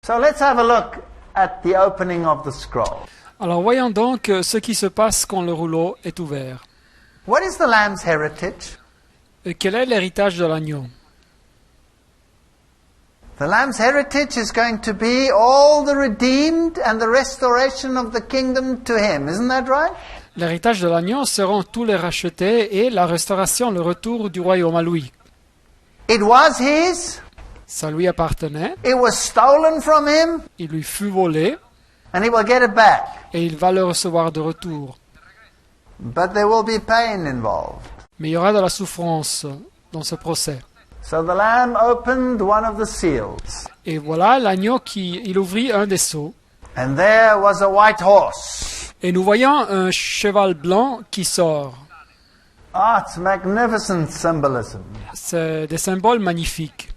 So let's have a look at the opening of the scroll. Alors voyons donc ce qui se passe quand le rouleau est ouvert. What is the lamb's heritage? Quel est l'héritage de l'agneau? The lamb's heritage is going to be all the redeemed and the restoration of the kingdom to him. Isn't that right? L'héritage de l'agneau seront tous les rachetés et la restauration, le retour du royaume à lui. It was his. Ça lui appartenait, It was stolen from him. il lui fut volé And he will get it back. et il va le recevoir de retour. But there will be pain involved. Mais il y aura de la souffrance dans ce procès. So the lamb opened one of the seals. Et voilà l'agneau il ouvrit un des sceaux. And there was a white horse. Et nous voyons un cheval blanc qui sort. Ah, it's magnificent symbolism. C'est des symboles magnifiques.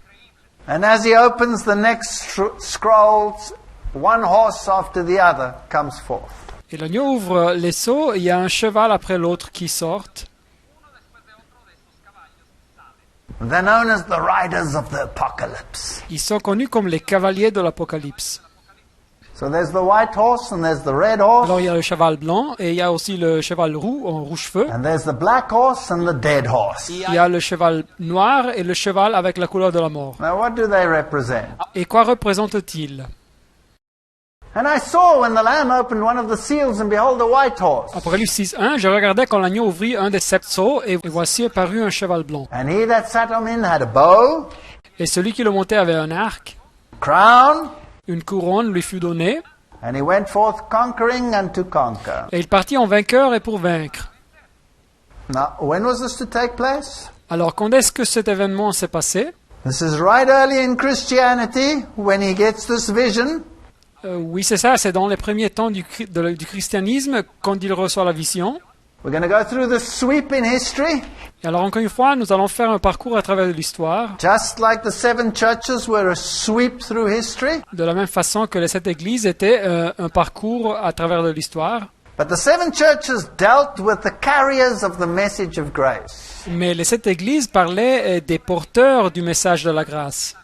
And as he opens the next scrolls, one horse after the other comes forth. Et l'agneau ouvre les sceaux, et il y a un cheval après l'autre qui sortent. They're known as the riders of the apocalypse. Ils sont connus comme les cavaliers de l'Apocalypse. So there's the white horse and there's the red horse. Alors il y a le cheval blanc et il y a aussi le cheval roux en rouge-feu. And there's the black horse and the dead horse. Il y a le cheval noir et le cheval avec la couleur de la mort. Now what do they represent? Et quoi représente-t-il? And I saw when the lamb opened one of the seals and behold a white horse. Apocalypse 6.1, je regardais quand l'agneau ouvrit un des 7 sceaux et voici apparut un cheval blanc. And he that sat on him had a bow, Et celui qui le montait avait un arc, crown, une couronne lui fut donnée and he went forth conquering and to conquer. et il partit en vainqueur et pour vaincre. Now, when was this to take place? Alors quand est-ce que cet événement s'est passé? This is right early in Christianity when he gets this vision. Oui, c'est ça, c'est dans les premiers temps du christianisme quand il reçoit la vision. We're going to go through the sweep in history. Et alors encore une fois, nous allons faire un parcours à travers l'histoire, Just like the seven churches were a sweep through history. de la même façon que les 7 églises étaient un parcours à travers de l'histoire. But the seven churches dealt with the carriers of the message of grace. Mais les 7 églises parlaient des porteurs du message de la grâce.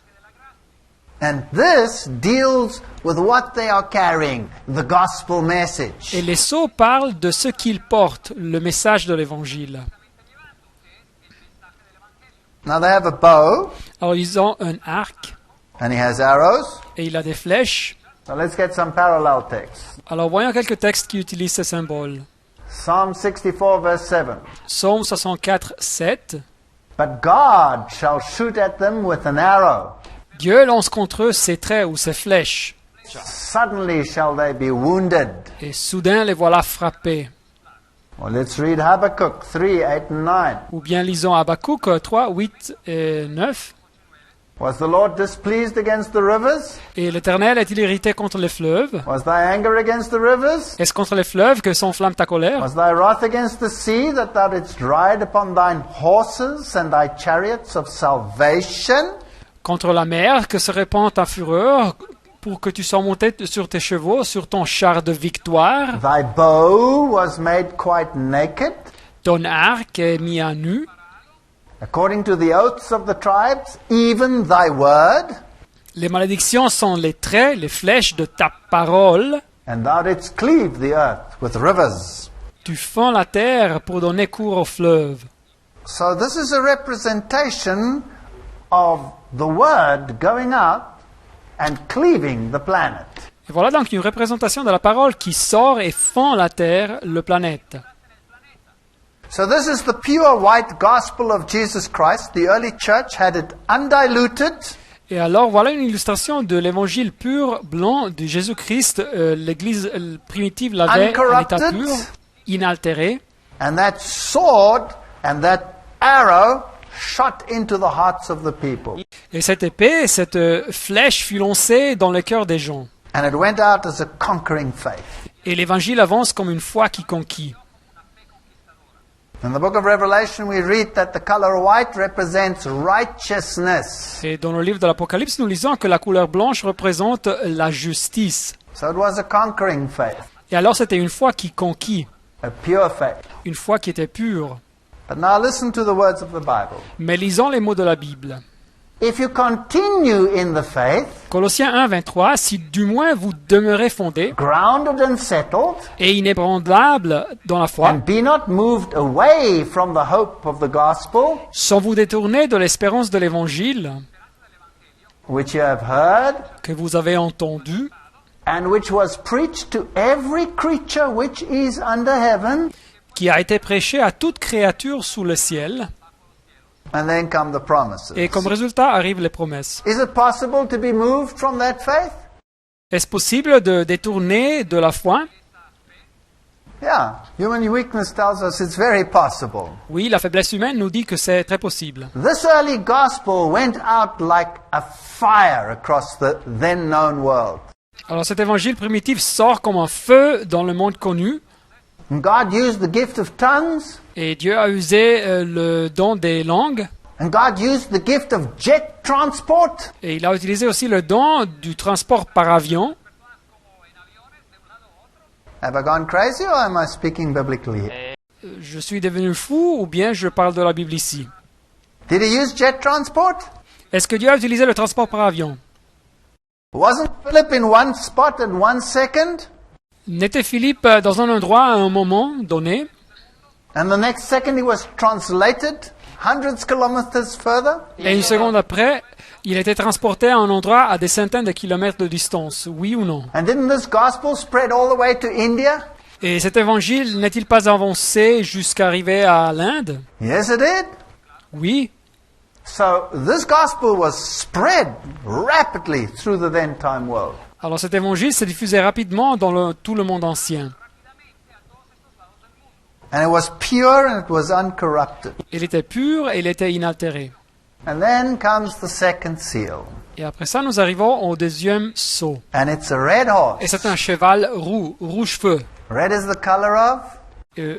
And this deals with what they are carrying, the gospel message. Et les sceaux parlent de ce qu'ils portent, le message de l'évangile. Now they have a bow, Alors ils ont un arc and he has arrows. et il a des flèches. So let's get some parallel texts. Alors voyons quelques textes qui utilisent ces symboles. Psalm 64 verse 7. Psaume 64, 7. But God shall shoot at them with an arrow. Dieu lance contre eux ses traits ou ses flèches. Suddenly shall they be wounded. Et soudain les voilà frappés. Well, let's read Habakkuk 3, 8 and 9. Ou bien lisons Habakkuk 3, 8 et 9. Was the Lord displeased against the rivers? Et l'Éternel est-il irrité contre les fleuves? Was thy anger against the rivers? Est-ce contre les fleuves que s'enflamme ta colère? Was thy wrath against the sea, that thou didst ride upon thine horses and thy chariots of salvation? Contre la mer que se répand ta fureur pour que tu sois monté sur tes chevaux, sur ton char de victoire? Thy bow was made quite naked. Ton arc est mis à nu. According to the oaths of the tribes, even thy word, Les malédictions sont les traits, les flèches de ta parole. and thou didst cleave the earth with rivers. Tu fends la terre pour donner cours aux fleuves. So this is a representation of the word going out and cleaving the planet. Et voilà donc une représentation de la parole qui sort et fend la terre, le planète. So this is the pure white gospel of Jesus Christ. The early church had it undiluted. Et alors voilà une illustration de l'évangile pur, blanc de Jésus-Christ. L'Église primitive l'avait en état pur, inaltéré. And that sword and that arrow shot into the hearts of the people. Et cette épée, cette flèche fut lancée dans le cœur des gens. And it went out as a conquering faith. Et l'évangile avance comme une foi qui conquit. In the book of Revelation, we read that the color white represents righteousness. Et dans le livre de l'Apocalypse, nous lisons que la couleur blanche représente la justice. So it was a conquering faith, Et alors c'était une foi qui conquit, a pure faith. une foi qui était pure. But now listen to the words of the Bible. Mais lisons les mots de la Bible. if you continue in the faith, Colossiens 1, 23, si du moins vous demeurez fondés grounded and settled, et inébranlables dans la foi, and be not moved away from the hope of the gospel, sans vous détourner de l'espérance de l'Évangile which you have heard, que vous avez entendu, and which was preached to every creature which is under heaven. qui a été prêché à toute créature sous le ciel, And then come the promises. et comme résultat arrivent les promesses. Is it possible to be moved from that faith? Est-ce possible de détourner de la foi? Yeah, human weakness tells us it's very possible. Oui, la faiblesse humaine nous dit que c'est très possible. This early gospel went out like a fire across the then known world. Alors cet évangile primitif sort comme un feu dans le monde connu, And God used the gift of tongues, et Dieu a usé le don des langues, and God used the gift of jet transport. et il a utilisé aussi le don du transport par avion. Have I gone crazy or am I speaking biblically? Je suis devenu fou ou bien je parle de la Bible ici? Did he use jet transport? Est-ce que Dieu a utilisé le transport par avion? Wasn't Philip in one spot at 1 second? N'était Philippe dans un endroit à un moment donné, And the next second he was translated hundreds of kilometers further? et une seconde après, il était transporté à un endroit à des centaines de kilomètres de distance, oui ou non? And didn't this gospel spread all the way to India? Et cet évangile n'est-il pas avancé jusqu'à arriver à l'Inde? Yes, it did. Oui. So this gospel was spread rapidly through the then time world. Alors cet évangile s'est diffusé rapidement dans tout le monde ancien. And it was pure and it was uncorrupted. Il était pur et il était inaltéré. And then comes the second seal. Et après ça, nous arrivons au deuxième sceau. And it's a red Et horse. c'est un cheval roux, rouge-feu. Red is the color of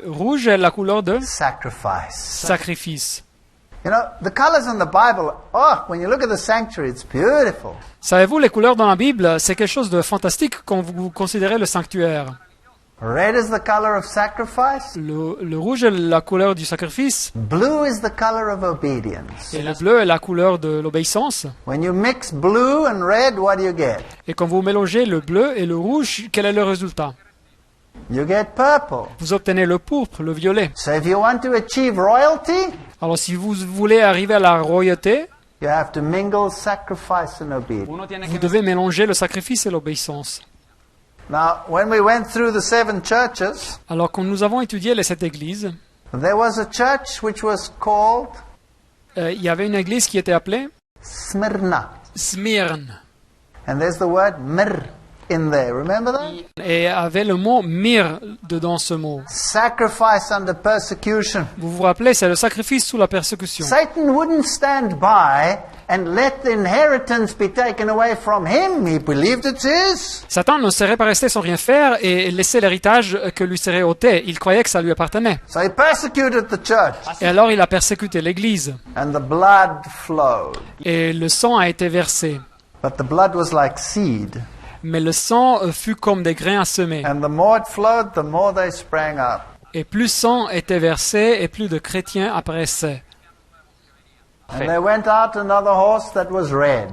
Rouge est la couleur de sacrifice. sacrifice. You know, the colors in the Bible, oh, when you look at the sanctuary, it's beautiful. Savez-vous, les couleurs dans la Bible, c'est quelque chose de fantastique quand vous considérez le sanctuaire. Red is the color of sacrifice. Le rouge est la couleur du sacrifice Blue is the color of obedience. et le bleu est la couleur de l'obéissance. When you mix blue and red, what do you get? Et quand vous mélangez le bleu et le rouge, quel est le résultat? You get purple. Vous obtenez le pourpre, le violet. So if you want to achieve royalty, Alors si vous voulez arriver à la royauté, you have to mingle sacrifice and obedience. vous devez mélanger le sacrifice et l'obéissance. Now, when we went through the 7 churches, Alors quand nous avons étudié les 7 églises, there was a church which was called il y avait une église qui était appelée Smyrna. Smyrne. And there's the word mir in there. Remember that? Et avait le mot myrrhe dedans ce mot. Sacrifice under persecution. Vous vous rappelez, c'est le sacrifice sous la persécution. Satan wouldn't stand by and let the inheritance be taken away from him. He believed it's his. Satan ne serait pas resté sans rien faire et laisser l'héritage que lui serait ôté. Il croyait que ça lui appartenait. So he persecuted the church. Et alors il a persécuté l'église. And the blood flowed. Et le sang a été versé. But the blood was like seed. Mais le sang fut comme des grains à semer. And the more it flowed, the more they sprang up. Et plus sang était versé et plus de chrétiens apparaissaient. And there went out another horse that was red.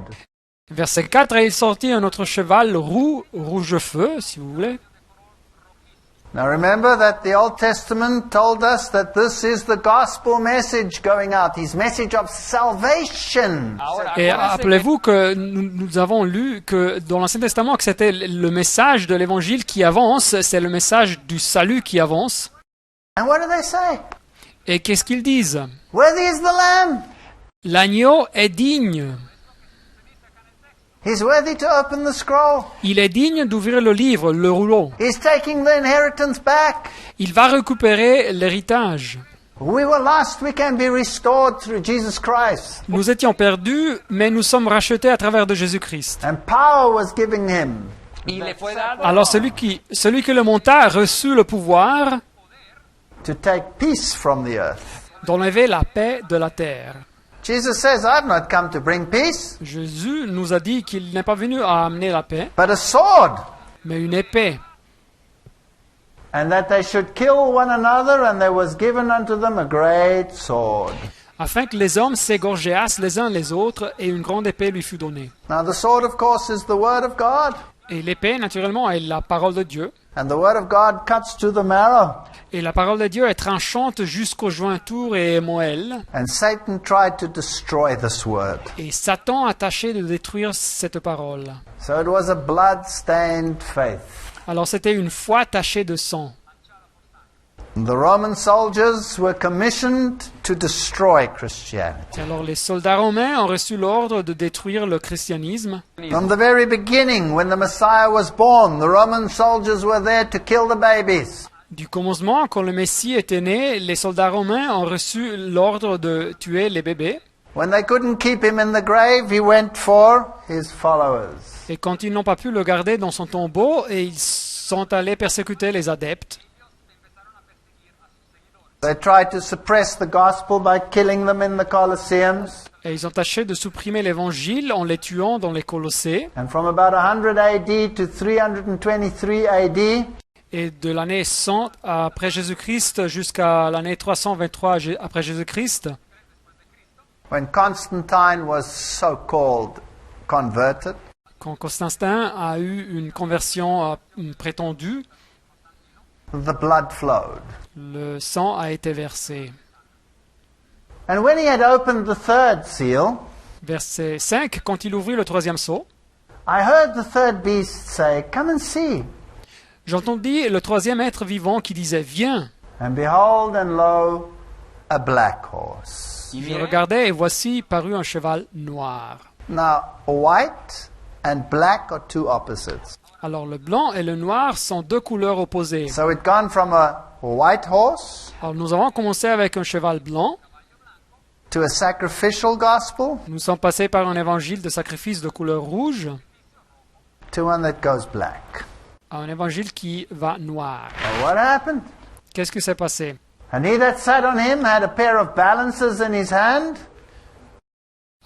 Verset 4, et il sortit un autre cheval roux, rouge-feu, si vous voulez. Now remember that the Old Testament told us that this is the gospel message going out, his message of salvation. Et rappelez-vous que nous avons lu que dans l'Ancien Testament que c'était le message de l'Évangile qui avance, c'est le message du salut qui avance. And what do they say? Et qu'est-ce qu'ils disent? Worthy is the Lamb. L'agneau est digne. He's worthy to open the scroll. Il est digne d'ouvrir le livre, le rouleau. He's taking the inheritance back. Il va récupérer l'héritage. We were lost, we can be restored through Jesus Christ. Nous étions perdus, mais nous sommes rachetés à travers de Jésus-Christ. And power was given him. Alors celui que le monta a reçu le pouvoir To take peace from the earth. d'enlever la paix de la terre. Jesus says, I've not come to bring peace, Jésus nous a dit qu'il n'est pas venu à amener la paix, but a sword. mais une épée. And that they should kill one another, and there was given unto them a great sword. afin que les hommes s'égorgeassent les uns les autres, et une grande épée lui fut donnée. Now the sword, of course, is the word of God. Et l'épée, naturellement, est la parole de Dieu. And the word of God cuts to the marrow. Et la parole de Dieu est tranchante jusqu'aux jointures et moelles. And Satan tried to destroy this word. Et Satan a tâché de détruire cette parole. So it was a blood-stained faith. Alors c'était une foi tachée de sang. The Roman soldiers were commissioned to destroy Christianity. Alors les soldats romains ont reçu l'ordre de détruire le christianisme. From the very beginning, when the Messiah was born, the Roman soldiers were there to kill the babies. Du commencement, quand le Messie était né, les soldats romains ont reçu l'ordre de tuer les bébés. When they couldn't keep him in the grave, he went for his followers. Et quand ils n'ont pas pu le garder dans son tombeau, et ils sont allés persécuter les adeptes. They tried to suppress the gospel by killing them in the Colosseums. Et ils ont tâché de supprimer l'évangile en les tuant dans les Colossées. And from about 100 AD to 323 AD, Et de l'année 100 après Jésus-Christ jusqu'à l'année 323 après Jésus-Christ, when Constantine was so-called converted, quand Constantin a eu une conversion prétendue, the blood flowed. le sang a été versé. And when he had opened the third seal, Verset 5, quand il ouvrit le troisième sceau, I heard the third beast say, "Come and see." j'entendis le troisième être vivant qui disait « Viens !» And behold, and lo, a black horse. Je regardais et voici parut un cheval noir. Now, white and black are two opposites. Alors le blanc et le noir sont deux couleurs opposées. So it gone from a white horse Alors nous avons commencé avec un cheval blanc. to a sacrificial gospel Nous sommes passés par un évangile de sacrifice de couleur rouge to one that goes black. à un évangile qui va noir. Well, what happened? Qu'est-ce qui s'est passé? And he that sat on him had a pair of balances in his hand,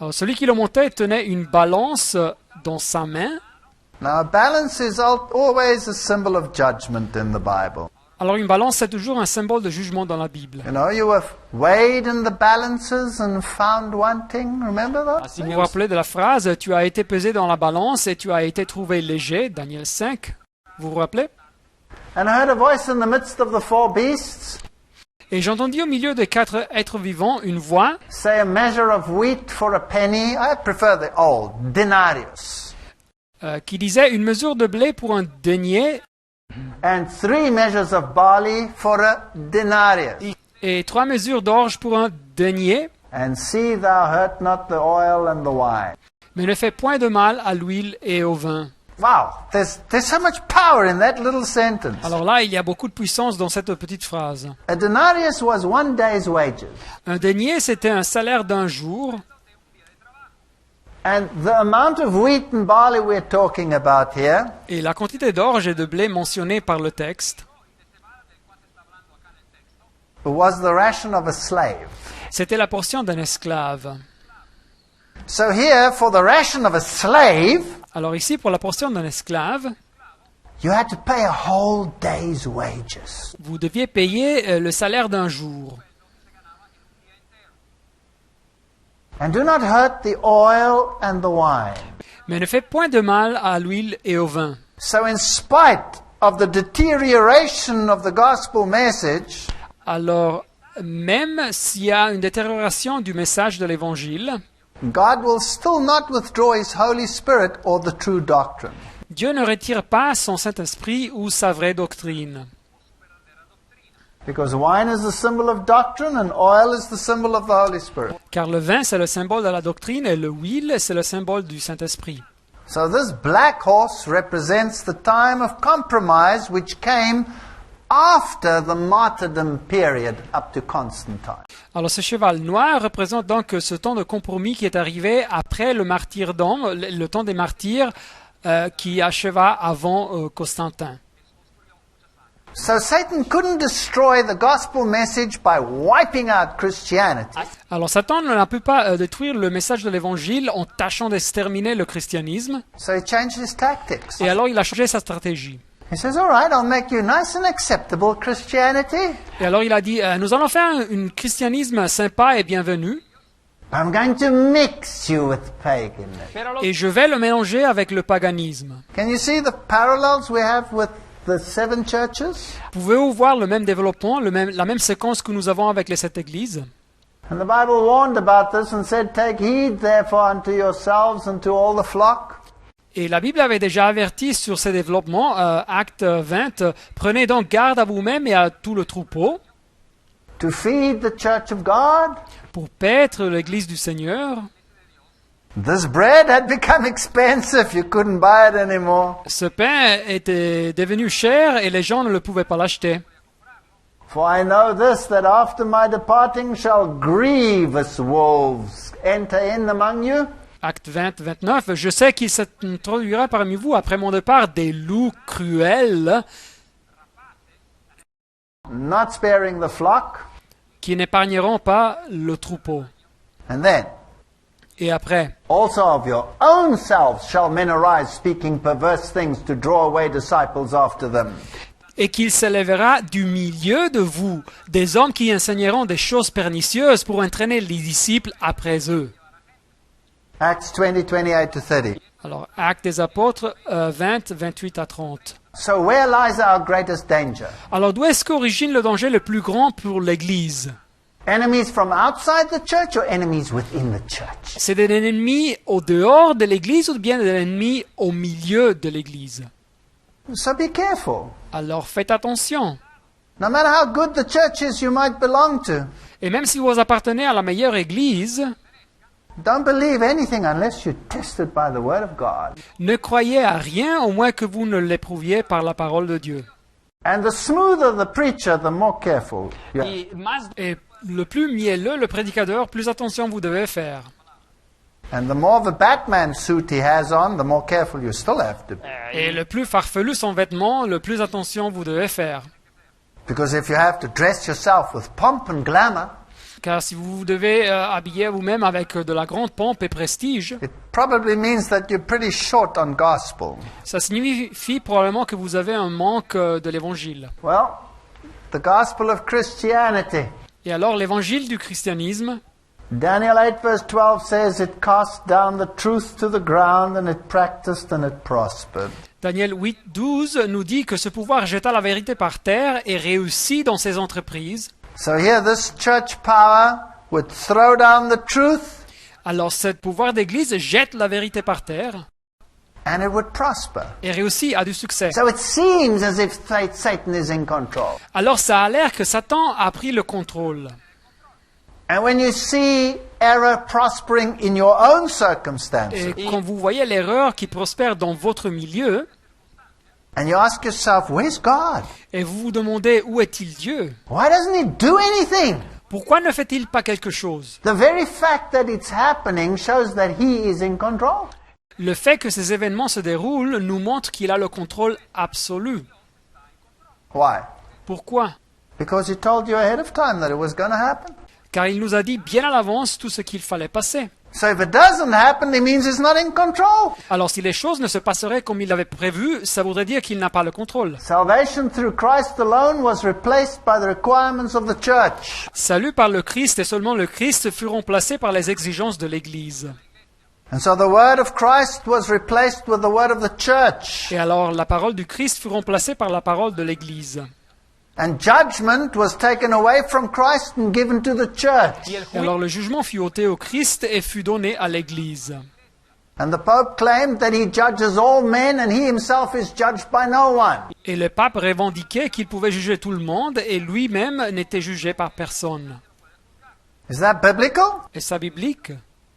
Alors, celui qui le montait tenait une balance dans sa main. now, a balance is always a symbol of judgment in the Bible. Alors une balance, c'est toujours un symbole de jugement dans la Bible. You know, you were weighed in the balances and found wanting. Remember that? Si vous vous rappelez de la phrase « Tu as été pesé dans la balance et tu as été trouvé léger », Daniel 5, vous vous rappelez? And I heard a voice in the midst of the four beasts Et j'entendis au milieu des quatre êtres vivants une voix say, a measure of wheat for a penny. I prefer the old, denarius. Qui disait « Une mesure de blé pour un denier And 3 measures of barley for a denarius. et 3 mesures d'orge pour un denier, And see thou hurt not the oil and the wine. mais ne fais point de mal à l'huile et au vin. » Wow, there's so much power in that little sentence. Alors là, il y a beaucoup de puissance dans cette petite phrase. A denarius was 1 day's wages. Un denier, c'était un salaire d'un jour. And the amount of wheat and barley we're talking about here Et la quantité d'orge et de blé mentionnée par le texte, was the ration of a slave. c'était la portion d'un esclave. So here, for the ration of a slave, Alors ici, pour la portion d'un esclave, you had to pay a whole day's wages. vous deviez payer le salaire d'un jour. And do not hurt the oil and the wine. Mais ne fais point de mal à l'huile et au vin. So in spite of the deterioration of the gospel message, Alors, même s'il y a une détérioration du message de l'Évangile, God will still not withdraw His Holy Spirit or the true doctrine. Dieu ne retire pas son Saint-Esprit ou sa vraie doctrine. Because wine is the symbol of doctrine and oil is the symbol of the Holy Spirit. Car le vin, c'est le symbole de la doctrine et le huile, c'est le symbole du Saint-Esprit. So this black horse represents the time of compromise which came after the martyrdom period up to Constantine. Alors ce cheval noir représente donc ce temps de compromis qui est arrivé après le martyrdom, le temps des martyrs qui acheva avant Constantin. So Satan couldn't destroy the gospel message by wiping out Christianity. Alors Satan n'a pu pas détruire le message de l'Évangile en tâchant d'exterminer le christianisme, So he changed his tactics. et alors il a changé sa stratégie. He says, all right, I'll make you nice and acceptable Christianity. Et alors il a dit, nous allons faire un christianisme sympa et bienvenu, I'm going to mix you with paganism. Et je vais le mélanger avec le paganisme. Can you see the parallels we have with the 7 churches? Pouvez-vous voir le même développement, la même séquence que nous avons avec les 7 églises? And the Bible warned about this and said, take heed therefore unto yourselves and to all the flock. Et la Bible avait déjà averti sur ces développements, Acte 20, prenez donc garde à vous-même et à tout le troupeau, To feed the church of God. pour paître l'église du Seigneur. This bread had become expensive. You couldn't buy it anymore. Ce pain était devenu cher et les gens ne le pouvaient pas l'acheter. For I know this, that after my departing shall grievous wolves enter in among you. Acte 20, 29. Je sais qu'il s'introduira parmi vous après mon départ des loups cruels Not sparing the flock. qui n'épargneront pas le troupeau. And then, Et après, also of your own selves shall men arise, speaking perverse things to draw away disciples after them. et qu'il s'élèvera du milieu de vous des hommes qui enseigneront des choses pernicieuses pour entraîner les disciples après eux. Acts 20, 28 to 30. Alors, Actes des Apôtres 20, 28 à 30. So where lies our greatest danger? Alors, d'où est-ce qu'origine le danger le plus grand pour l'Église? Enemies from outside the church or enemies within the church? C'est des ennemis au dehors de l'Église ou bien des ennemis au milieu de l'Église? So be careful. Alors, faites attention. No matter how good the church is you might belong to, Et même si vous appartenez à la meilleure Église, don't believe anything unless you're tested by the Word of God. ne croyez à rien au moins que vous ne l'éprouviez par la parole de Dieu. And the smoother the preacher, the more careful. you are. Et le plus mielleux le prédicateur, plus attention vous devez faire. And the more of a Batman suit he has on, the more careful you still have to be. Et le plus farfelu son vêtement, le plus attention vous devez faire. Because if you have to dress yourself with pomp and glamour, Car si vous devez habiller vous-même avec de la grande pompe et prestige, it probably means that you're pretty short on gospel. ça signifie probablement que vous avez un manque de l'évangile. Well, the gospel of Christianity. Et alors l'évangile du christianisme, Daniel 8 verse 12 says it cast down the truth to the ground and it practiced and it prospered. Daniel 8, 12 nous dit que ce pouvoir jeta la vérité par terre et réussit dans ses entreprises. So here this church power would throw down the truth Alors ce pouvoir d'église jette la vérité par terre and it would prosper. et réussit à du succès. So it seems as if Satan is in control. Alors ça a l'air que Satan a pris le contrôle. And when you see error prospering in your own circumstances, Et quand vous voyez l'erreur qui prospère dans votre milieu, and you ask yourself, where's God? et vous vous demandez où est-il Dieu? Why doesn't he do anything? Pourquoi ne fait-il pas quelque chose? The very fact that it's happening shows that he is in control. Le fait que ces événements se déroulent nous montre qu'il a le contrôle absolu. Why? Pourquoi? Because he told you ahead of time that it was going to happen. Car il nous a dit bien à l'avance tout ce qu'il fallait passer. So if it doesn't happen, it means he's not in control. Alors si les choses ne se passeraient comme il l'avait prévu, ça voudrait dire qu'il n'a pas le contrôle. Salvation through Christ alone was replaced by the requirements of the church. Salut par le Christ et seulement le Christ fut remplacé par les exigences de l'Église. And so the word of Christ was replaced with the word of the church. Et alors la parole du Christ fut remplacée par la parole de l'Église. And judgment was taken away from Christ and given to the church. Et alors le jugement fut ôté au Christ et fut donné à l'Église. And the Pope claimed that he judges all men and he himself is judged by no one. Et le pape revendiquait qu'il pouvait juger tout le monde et lui-même n'était jugé par personne. Is that biblical? Est-ce ça biblique?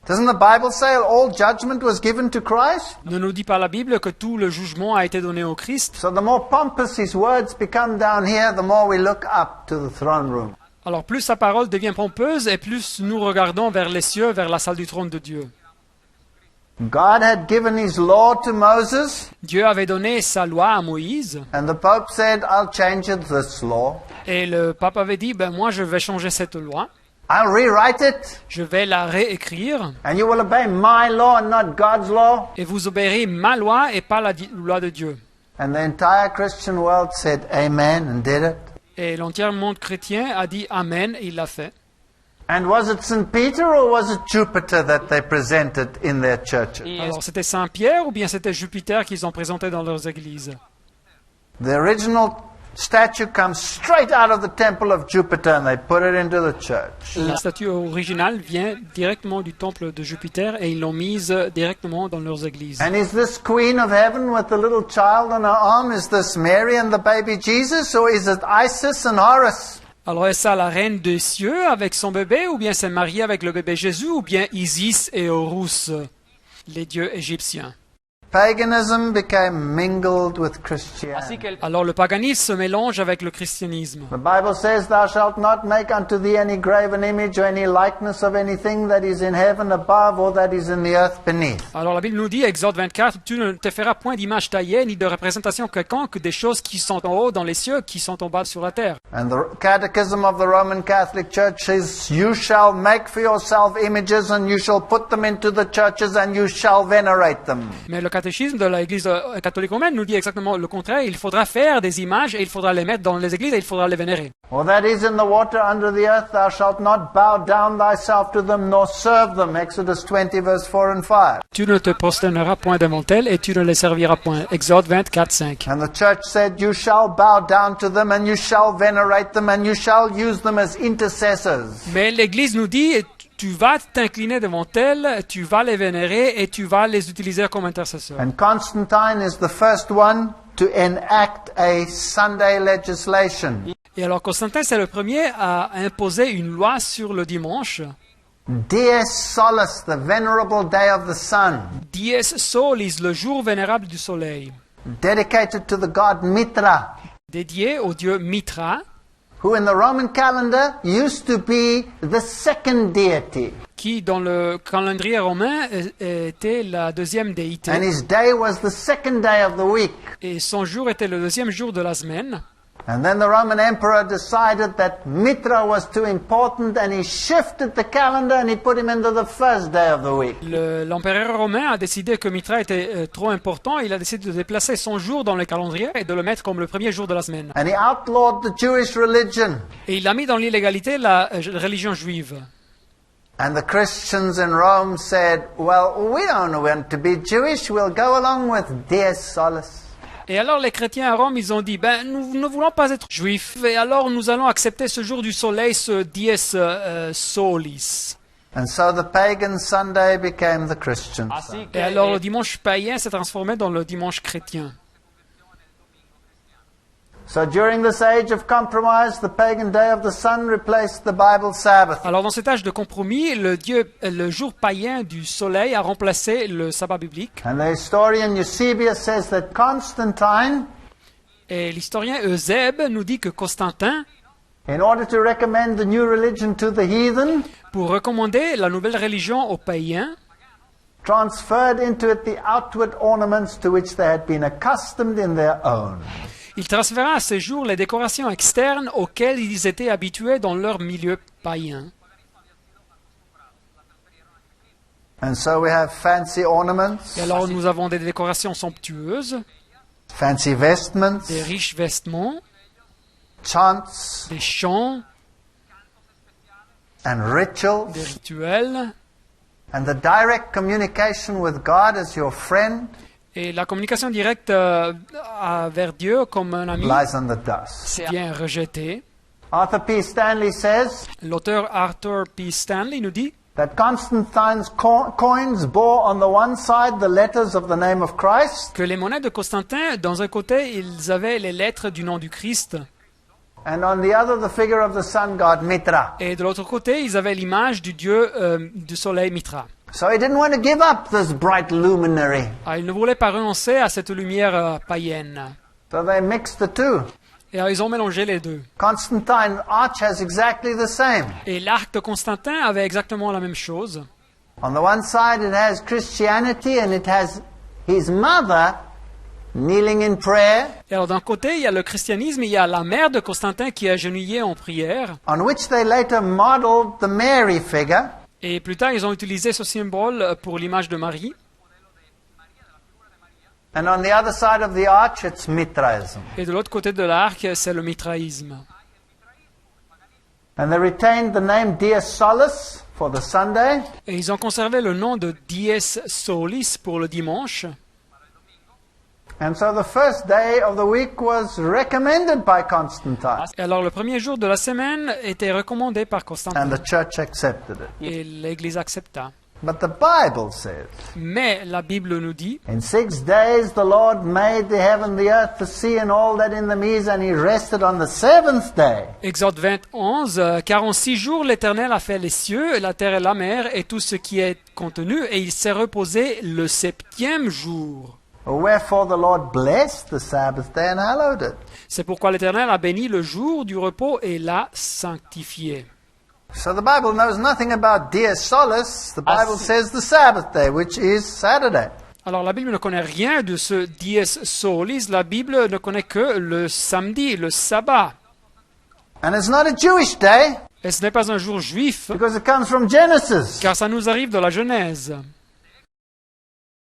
Doesn't the Bible say all judgment was given to Christ? Ne nous dit pas la Bible que tout le jugement a été donné au Christ? So the more pompous his words become down here, the more we look up to the throne room. Alors plus sa parole devient pompeuse et plus nous regardons vers les cieux, vers la salle du trône de Dieu. God had given his law to Moses, Dieu avait donné sa loi à Moïse and the Pope said, I'll change this law. et le pape avait dit, ben moi je vais changer cette loi, I'll rewrite it, je vais la réécrire and you will obey my law and not God's law. et vous obéirez ma loi et pas la loi de Dieu. And the entire Christian world said amen and did it. Et l'entier monde chrétien a dit Amen et il l'a fait. And was it St. Peter or was it Jupiter that they presented in their churches? Alors c'était Saint-Pierre ou bien c'était Jupiter qu'ils ont présenté dans leurs églises? The original statue comes straight out of the temple of Jupiter and they put it into the church. La statue originale vient directement du temple de Jupiter et ils l'ont mise directement dans leurs églises. And is this Queen of Heaven with the little child on her arm, is this Mary and the baby Jesus, or is it Isis and Horus? Alors est-ce ça la reine des cieux avec son bébé ou bien c'est Marie avec le bébé Jésus ou bien Isis et Horus, les dieux égyptiens? Paganism became mingled with Christianity. Alors le paganisme se mélange avec le christianisme. The Bible says, "Thou shalt not make unto thee any graven image or any likeness of anything that is in heaven above or that is in the earth beneath." Alors la Bible nous dit, Exode 24, tu ne te feras point d'image taillée ni de représentation quelconque des choses qui sont en haut dans les cieux, qui sont en bas sur la terre. And the Catechism of the Roman Catholic Church says, "You shall make for yourself images and you shall put them into the churches and you shall venerate them." Mais le catéchisme de l'Église catholique romaine nous dit exactement le contraire. Il faudra faire des images et il faudra les mettre dans les églises et il faudra les vénérer. Or that is in the water under the earth, thou shalt not bow down thyself to them nor serve them. Exodus 20 verse 4 and 5. Tu ne te prosterneras point devant elles et tu ne les serviras point. Exode 24, 5. And the church said, "You shall bow down to them and you shall venerate them and you shall use them as intercessors." Mais l'Église nous dit, tu vas t'incliner devant elles, tu vas les vénérer et tu vas les utiliser comme intercesseurs. And Constantine is the first one to enact a Sunday legislation. Et alors Constantin, c'est le premier à imposer une loi sur le dimanche. Dies Solis, the venerable day of the sun, Dies Solis, le jour vénérable du soleil, dedicated to the god Mitra, dédié au dieu Mitra, who in the Roman calendar used to be the second deity. qui dans le calendrier romain était la deuxième déité. And his day was the second day of the week. Et son jour était le deuxième jour de la semaine. And then the Roman emperor decided that Mitra was too important and he shifted the calendar and he put him into the first day of the week. L'empereur romain a décidé que Mitra était trop important. Il a décidé de déplacer son jour dans le calendrier et de le mettre comme le premier jour de la semaine. And he outlawed the Jewish religion. Et il a mis dans l'illégalité la religion juive. And the Christians in Rome said, "Well, we don't want to be Jewish, we'll go along with Dies Solis." Et alors les chrétiens à Rome, ils ont dit, nous ne voulons pas être juifs, et alors nous allons accepter ce jour du soleil, ce dies solis. And so the pagan Sunday became the Christian Sunday. Et alors le dimanche païen s'est transformé dans le dimanche chrétien. So during this age of compromise, the pagan day of the sun replaced the Bible Sabbath. Alors dans cet âge de compromis, le jour païen du soleil a remplacé le sabbat biblique. And the historian Eusebius says that Constantine, Et l'historien Eusèbe nous dit que Constantin, in order to recommend the new religion to the heathen, pour recommander la nouvelle religion aux païens, transferred into it the outward ornaments to which they had been accustomed in their own. il transféra à ces jours les décorations externes auxquelles ils étaient habitués dans leur milieu païen. And so we have fancy ornaments, Et alors nous avons des décorations somptueuses, fancy vestments, des riches vêtements, chants, des chants, and rituals, des rituels, and the direct communication with God as your friend et la communication directe vers Dieu comme un ami lies in the dust. c'est bien rejeté. Arthur P. Stanley says L'auteur Arthur P. Stanley nous dit that Constantine's coins bore on the one side the letters of the name of Christ, que les monnaies de Constantin, dans un côté, ils avaient les lettres du nom du Christ, and on the other the figure of the sun god Mitra. et de l'autre côté, ils avaient l'image du dieu du soleil Mitra. So he didn't want to give up this bright luminary. Alors, ils ne voulaient pas renoncer à cette lumière païenne. So they mixed the two. Et alors, ils ont mélangé les deux. Constantine arch has exactly the same. Et l'arc de Constantin avait exactement la même chose. On the one side it has Christianity and it has his mother kneeling in prayer, Et alors d'un côté, il y a le christianisme, il y a la mère de Constantin qui est agenouillée en prière. on which they later modeled the Mary figure. Et plus tard, ils ont utilisé ce symbole pour l'image de Marie. And on the other side of the arch it's Mitraism. Et de l'autre côté de l'arc, c'est le mitraïsme. And they retained the name Dies Solis for the Sunday. Et ils ont conservé le nom de Dies Solis pour le dimanche. And so the first day of the week was recommended by Constantine. Et alors le premier jour de la semaine était recommandé par And Constantin. the church accepted it. Et l'Église accepta. But the Bible says, Mais la Bible nous dit, in 6 days the Lord made the heaven, the earth, the sea, and all that in them is, and he rested on the seventh day. Exode 21, car en 6 jours l'Éternel a fait les cieux, la terre et la mer, et tout ce qui est contenu, et il s'est reposé le 7e jour. Wherefore the Lord blessed the Sabbath day and hallowed it. C'est pourquoi l'Éternel a béni le jour du repos et l'a sanctifié. So the Bible knows nothing about Dies Solis. The Bible says the Sabbath day, which is Saturday. Alors la Bible ne connaît rien de ce Dies Solis, la Bible ne connaît que le samedi, le sabbat. And it's not a Jewish day Et ce n'est pas un jour juif, because it comes from Genesis. car ça nous arrive de la Genèse.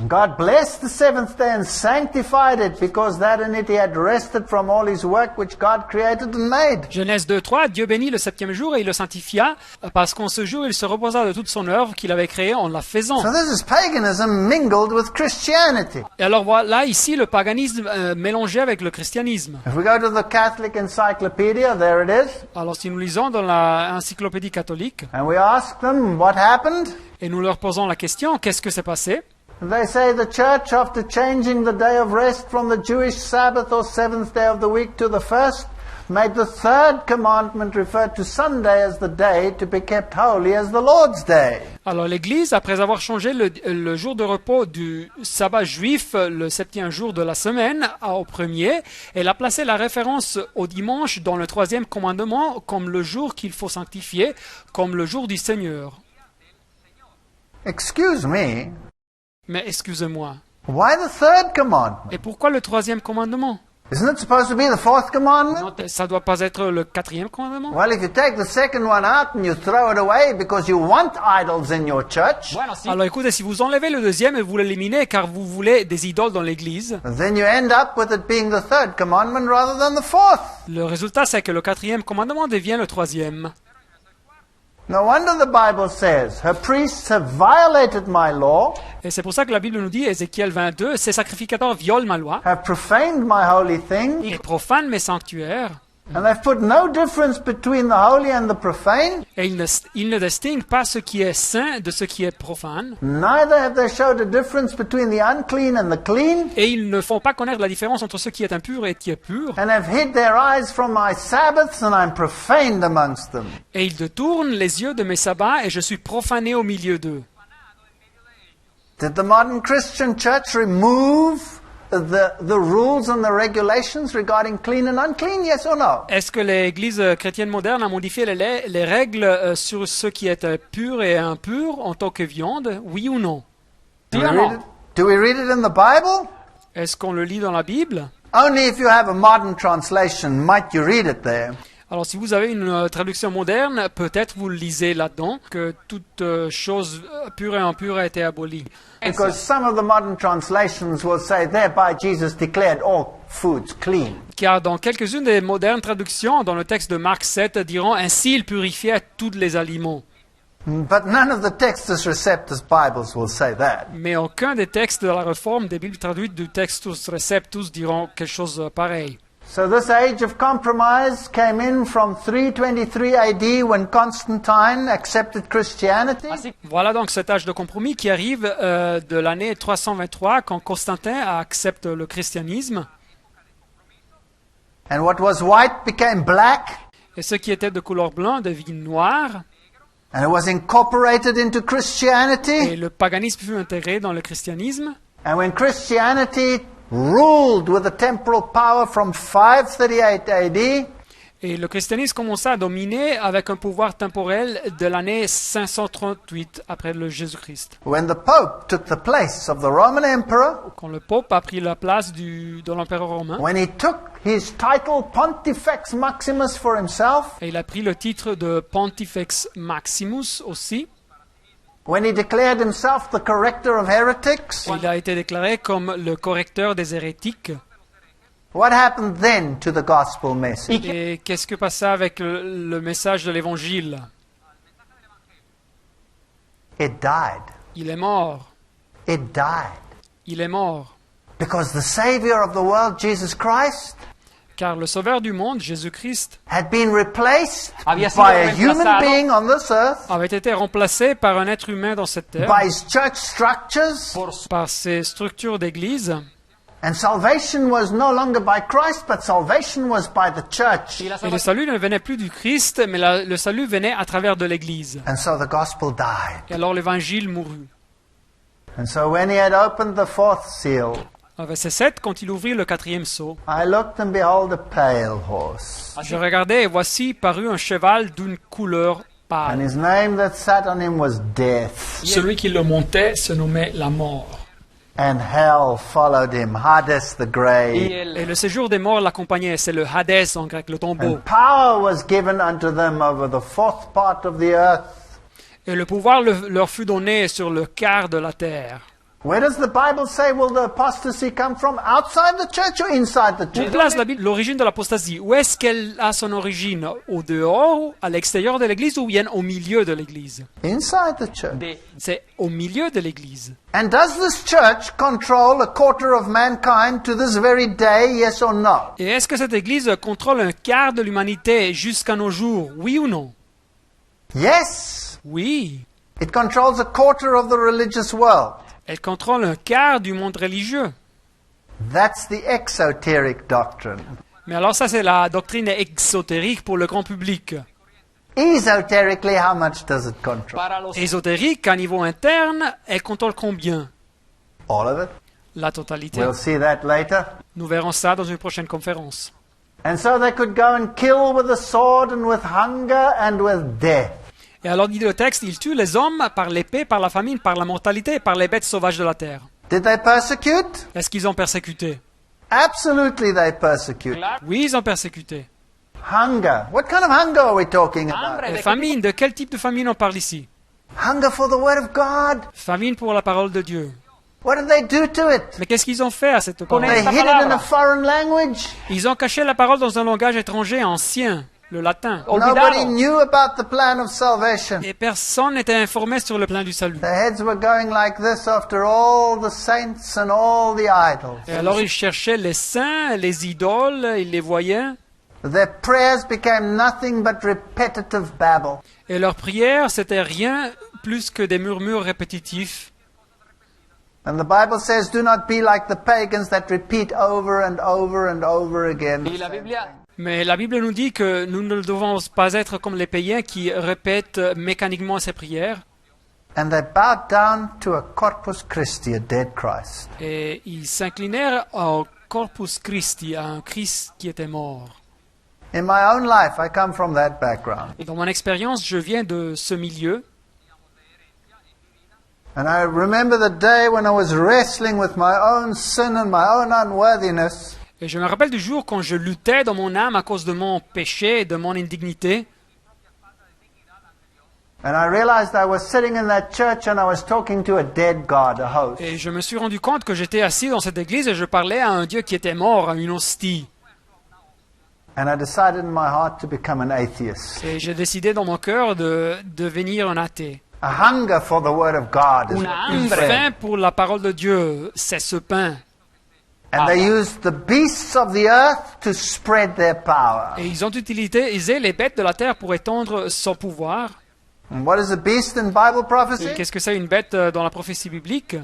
God blessed the seventh day and sanctified it, because that in it he had rested from all his work which God created and made. Genèse 2:3, Dieu bénit le 7e jour et il le sanctifia, parce qu'en ce jour il se reposa de toute son œuvre qu'il avait créée en la faisant. So this is paganism mingled with Christianity. Et alors voilà ici le paganisme mélangé avec le christianisme. If we go to the Catholic Encyclopedia, there it is, Alors si nous lisons dans la encyclopédie catholique and we ask them what happened, et nous leur posons la question, qu'est-ce que s'est passé? they say the church, after changing the day of rest from the Jewish Sabbath or seventh day of the week to the first, made the third commandment refer to Sunday as the day to be kept holy as the Lord's day. Alors l'Église, après avoir changé le jour de repos du sabbat juif, le 7e jour de la semaine, au premier, elle a placé la référence au dimanche dans le 3e commandement comme le jour qu'il faut sanctifier, comme le jour du Seigneur. Excuse me, Mais excusez-moi, why the third commandment? et pourquoi le 3e commandement? Isn't it supposed to be the fourth commandment? Ça doit pas être le 4e commandement? Well, if you take the second one out and you throw it away because you want idols in your church, Alors écoutez, si vous enlevez le 2e et vous l'éliminez car vous voulez des idoles dans l'Église, then you end up with it being the third commandment rather than the fourth. le résultat c'est que le 4e commandement devient le 3e. No wonder the Bible says, her priests have violated my law, Et c'est pour ça que la Bible nous dit, Ézéchiel 22, ces sacrificateurs violent ma loi have profaned my holy things, et profanent mes sanctuaires, and they've put no difference between the holy and the profane. et ils ne distinguent pas ce qui est saint de ce qui est profane, Neither have they showed a difference between the unclean and the clean, et ils ne font pas connaître la différence entre ce qui est impur et qui est pur, and have hid their eyes from my Sabbaths, and I'm profaned amongst them. et ils détournent les yeux de mes sabbats, et je suis profané au milieu d'eux. Did the modern Christian church remove the rules and the regulations regarding clean and unclean, yes or no? Est-ce que l'Église chrétienne moderne a modifié les règles sur ce qui est pur et impur en tant que viande, oui ou non? Do we read it in the Bible? Est-ce qu'on le lit dans la Bible? Only if you have a modern translation might you read it there. Alors si vous avez une traduction moderne, peut-être vous le lisez là-dedans, que toute chose pure et impure a été abolie. Because some of the modern translations will say, thereby Jesus declared all foods clean. Car dans quelques-unes des modernes traductions, dans le texte de Marc 7, diront « Ainsi il purifiait tous les aliments ». But none of the Textus Receptus Bibles will say that. Mais aucun des textes de la Réforme des Bibles traduites du Textus Receptus diront quelque chose pareil. So this age of compromise came in from 323 AD when Constantine accepted Christianity. Voilà donc cet âge de compromis qui arrive de l'année 323 quand Constantin accepte le christianisme. And what was white became black. Et ce qui était de couleur blanc devient noir. And it was incorporated into Et Christianity. le paganisme fut intégré dans le christianisme. And when Christianity ruled with a temporal power from 538 AD, Et le christianisme commença à dominer avec un pouvoir temporel de l'année 538 après le Jésus-Christ. when the Pope took the place of the Roman Emperor, Quand le pape a pris la place de l'empereur romain, when he took his title Pontifex Maximus for himself, et il a pris le titre de Pontifex Maximus aussi, when he declared himself the corrector of heretics, et il a été déclaré comme le correcteur des hérétiques, What happened then to the gospel message? Et qu'est-ce que passa avec le message de l'évangile? It died. Il est mort. It died. Il est mort. Because the Savior of the world, Jesus Christ, Car le sauveur du monde, Jésus-Christ, had been replaced Había sido by a human reemplazado being on this earth, avait été remplacé par un être humain dans cette terre, by his church structures, par ses structures d'église. and salvation was no longer by Christ, but salvation was by the church. Y la Et le salut ne venait plus du Christ, mais le salut venait à travers de l'église. And so the gospel died. Et alors l'évangile mourut. And so when he had opened the fourth seal, Au verset 7, quand il ouvrit le 4e sceau, I looked and behold a pale horse, je regardai et voici parut un cheval d'une couleur and pâle. his name that sat on him was Death, Celui qui le montait se nommait la mort. and hell followed him, Hades the Y grave. Et le séjour des morts l'accompagnait, c'est le Hadès en grec, le tombeau. And power was given unto them over the fourth part of the earth. Et le pouvoir leur fut donné sur le quart de la terre. Where does the Bible say will the apostasy come from? Outside the church or inside the Où church? place la Bible l'origine de l'apostasie? Où est-ce qu'elle a son origine? Au dehors, à l'extérieur de l'église ou bien au milieu de l'église? Inside the church. C'est au milieu de l'église. And does this church control a quarter of mankind to this very day, yes or no? Et est-ce que cette église contrôle un quart de l'humanité jusqu'à nos jours? Oui ou non? Yes. Oui. It controls a quarter of the religious world. Elle contrôle un quart du monde religieux. That's the exoteric doctrine. Mais alors ça, c'est la doctrine exotérique pour le grand public. Esoterically, how much does it control? para los Ésotérique, à niveau interne, elle contrôle combien? All of it. La totalité. We'll see that later. Nous verrons ça dans une prochaine conférence. And so they could go and kill with the sword and with hunger and with death. Et alors, dit le texte, il tue les hommes par l'épée, par la famine, par la mortalité et par les bêtes sauvages de la terre. Did they persecute? Est-ce qu'ils ont persécuté? Absolutely they persecute. Oui, ils ont persécuté. Hunger. What kind of hunger are we talking about? hambre Et de famine, de quel type de famine on parle ici? Hunger for the word of God. Famine pour la parole de Dieu. What did they do to it? Mais qu'est-ce qu'ils ont fait à cette parole? They hid it in a foreign language. Ils ont caché la parole dans un langage étranger ancien, le latin. Nobody olvidado. knew about the plan of salvation. Et personne n'était informé sur le plan du salut. Their heads were going like this after all the saints and all the idols. Et alors ils cherchaient les saints, les idoles, ils les voyaient. Their prayers became nothing but repetitive babble. Et leurs prières, c'était rien plus que des murmures répétitifs. And the Bible says, do not be like the pagans that repeat over and over and over again. Y la Biblia Mais la Bible nous dit que nous ne devons pas être comme les païens qui répètent mécaniquement ces prières. And they bowed down to a Corpus Christi, a dead Christ. Et ils s'inclinèrent au Corpus Christi, à un Christ qui était mort. In my own life, I come from that background. Et dans mon expérience, je viens de ce milieu. And I remember the day when I was wrestling with my own sin and my own unworthiness. Et je me rappelle du jour quand je luttais dans mon âme à cause de mon péché et de mon indignité. And I realized I was sitting in that church and I was talking to a dead God, a host. Et je me suis rendu compte que j'étais assis dans cette église et je parlais à un Dieu qui était mort, à une hostie. And I decided in my heart to become an atheist. Et j'ai décidé dans mon cœur de devenir un athée. A hunger for the Word of God is Una Une hambre. faim pour la parole de Dieu, c'est ce pain. And they used the beasts of the earth to spread their power. Et ils ont utilisé les bêtes de la terre pour étendre son pouvoir. And what is a beast in Bible Et prophecy? qu'est-ce que c'est une bête dans la prophétie biblique?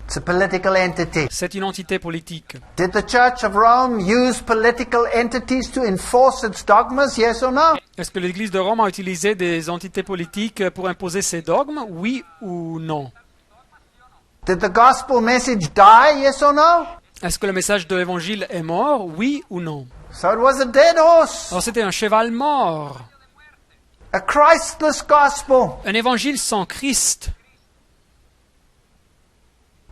It's a political entity. C'est une entité politique. Did the Church of Rome use political entities to enforce its dogmas? Yes or no? Est-ce que l'Église de Rome a utilisé des entités politiques pour imposer ses dogmes? Oui ou non? Did the gospel message die? Yes or no? Est-ce que le message de l'Évangile est mort? Oui ou non? So it was a dead horse. Alors c'était un cheval mort. A Christless gospel. Un évangile sans Christ.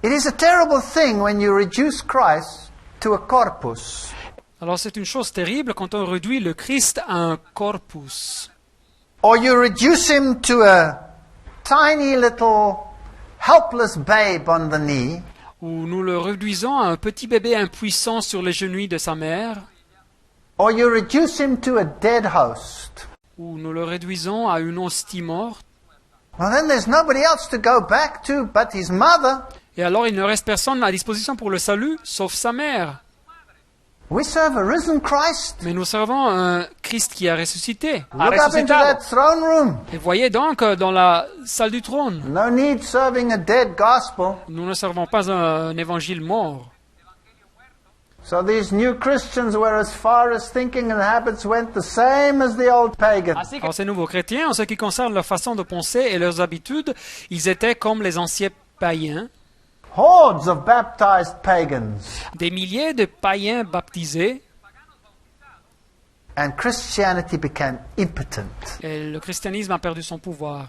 It is a terrible thing when you reduce Christ to a corpus. Alors c'est une chose terrible quand on réduit le Christ à un corpus. Or you reduce him to a tiny little helpless babe on the knee. ou nous le réduisons à un petit bébé impuissant sur les genoux de sa mère, or you reduce him to a dead host, ou nous le réduisons à une hostie morte, well, then there's nobody else to go back to but his mother. et alors il ne reste personne à disposition pour le salut, sauf sa mère. We serve a risen Christ. Mais nous servons un Christ qui a ressuscité. Look up into that throne room. Et voyez donc dans la salle du trône, No need serving a dead gospel. nous ne servons pas un évangile mort. So these new Christians were as far as thinking and habits went the same as the old pagans. Alors ces nouveaux chrétiens, en ce qui concerne leur façon de penser et leurs habitudes, ils étaient comme les anciens païens, Hordes of baptized pagans. des milliers de païens baptisés, And Christianity became impotent. et le christianisme a perdu son pouvoir.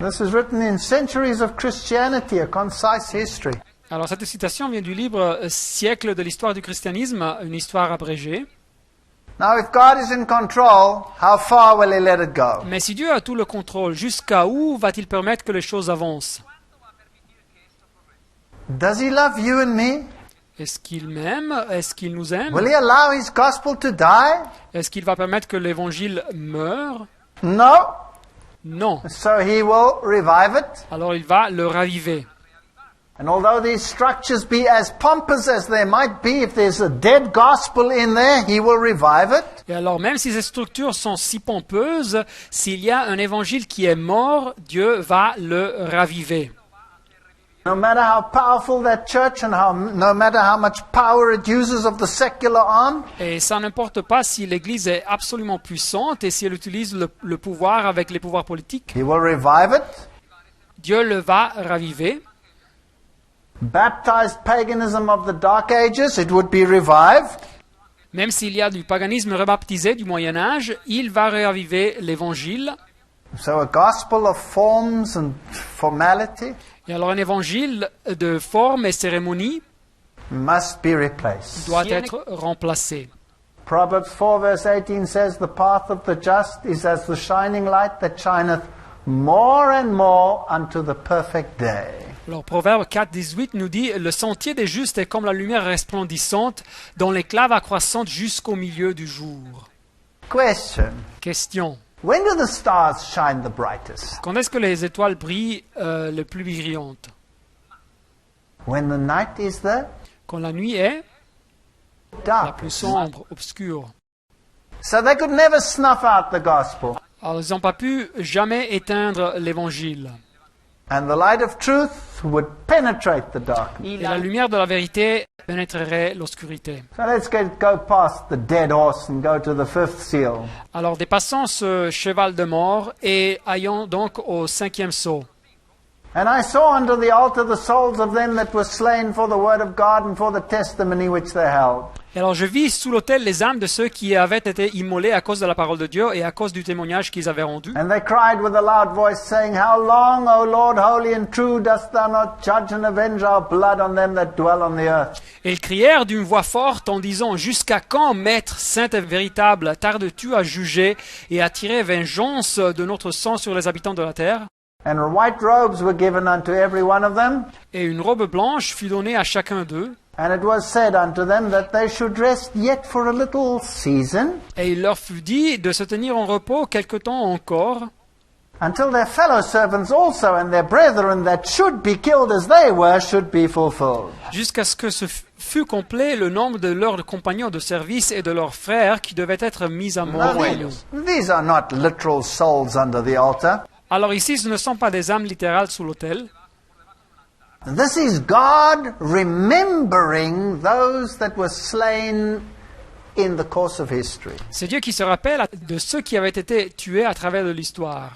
This is written in Centuries of Christianity, a concise history. Alors cette citation vient du livre Siècle de l'histoire du christianisme, une histoire abrégée. Now, if God is in control, how far will He let it go? Mais si Dieu a tout le contrôle, jusqu'à où va-t-il permettre que les choses avancent? Does He love you and me? Est-ce qu'il m'aime? Est-ce qu'il nous aime? Will He allow His gospel to die? Est-ce qu'il va permettre que l'évangile meure? No. Non. So He will revive it. Alors il va le raviver. And although these structures be as pompous as they might be, if there's a dead gospel in there, He will revive it. Et alors même si ces structures sont si pompeuses, s'il y a un évangile qui est mort, Dieu va le raviver. No matter how powerful that church and no matter how much power it uses of the secular arm, Et ça n'importe pas si l'Église est absolument puissante et si elle utilise le pouvoir avec les pouvoirs politiques, He will revive it. Dieu le va raviver. Baptized paganism of the Dark Ages, it would be revived. Même s'il y a du paganisme rebaptisé du Moyen Âge, il va raviver l'Évangile. So a gospel of forms and formality Et alors un évangile de forme et cérémonie must be replaced. doit être remplacé. Proverbs 4 verse 18 says, The path of the just is as the shining light that shineth more and more unto the perfect day. Alors Proverbe 4,18 nous dit « Le sentier des justes est comme la lumière resplendissante, dont l'éclat va croissante jusqu'au milieu du jour. » Question. Question. When do the stars shine the brightest? Quand est-ce que les étoiles brillent le plus brillantes? When the night is the Quand la nuit est la dark. plus sombre, obscure. So they could never snuff out the gospel. Alors ils n'ont pas pu jamais éteindre l'évangile. And the light of truth would penetrate the darkness. Et la lumière de la vérité pénétrerait l'obscurité. So let's go past the dead horse and go to the fifth seal. Alors dépassons ce cheval de mort et ayons donc au 5e sceau. And I saw under the altar the souls of them that were slain for the word of God and for the testimony which they held. Et alors je vis sous l'autel les âmes de ceux qui avaient été immolés à cause de la parole de Dieu et à cause du témoignage qu'ils avaient rendu. And they cried with a loud voice, saying, How long, O Lord, holy and true, dost thou not judge and avenge our blood on them that dwell on the earth? Et ils crièrent d'une voix forte en disant, Jusqu'à quand, Maître saint et véritable, tardes-tu à juger et à tirer vengeance de notre sang sur les habitants de la terre? And white robes were given unto every one of them. Et une robe blanche fut donnée à chacun d'eux. And it was said unto them that they should rest yet for a little season, Et il leur fut dit de se tenir en repos quelque temps encore, until their fellow servants also and their brethren that should be killed as they were should be fulfilled. jusqu'à ce que ce fût complet le nombre de leurs compagnons de service et de leurs frères qui devaient être mis à mort. Now, these are not literal souls under the altar. Alors ici, ce ne sont pas des âmes littérales sous l'autel. This is God remembering those that were slain in the course of history. C'est Dieu qui se rappelle de ceux qui avaient été tués à travers de l'histoire.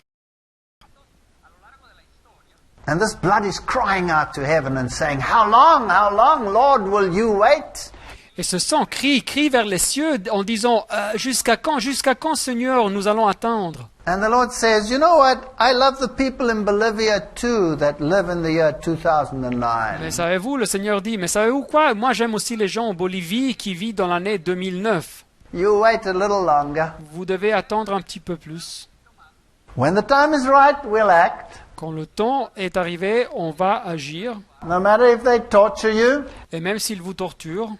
And this blood is crying out to heaven and saying, How long, Lord, will you wait? Et ce sang crie vers les cieux en disant jusqu'à quand, Seigneur, nous allons attendre? And the Lord says, You know what? I love the people in Bolivia too that live in the year 2009. Mais savez-vous, le Seigneur dit, mais savez-vous quoi? Moi, j'aime aussi les gens en Bolivie qui vivent dans l'année 2009. You wait a little longer. Vous devez attendre un petit peu plus. When the time is right, we'll act. Quand le temps est arrivé, on va agir. No matter if they torture you, Et même s'ils vous torturent,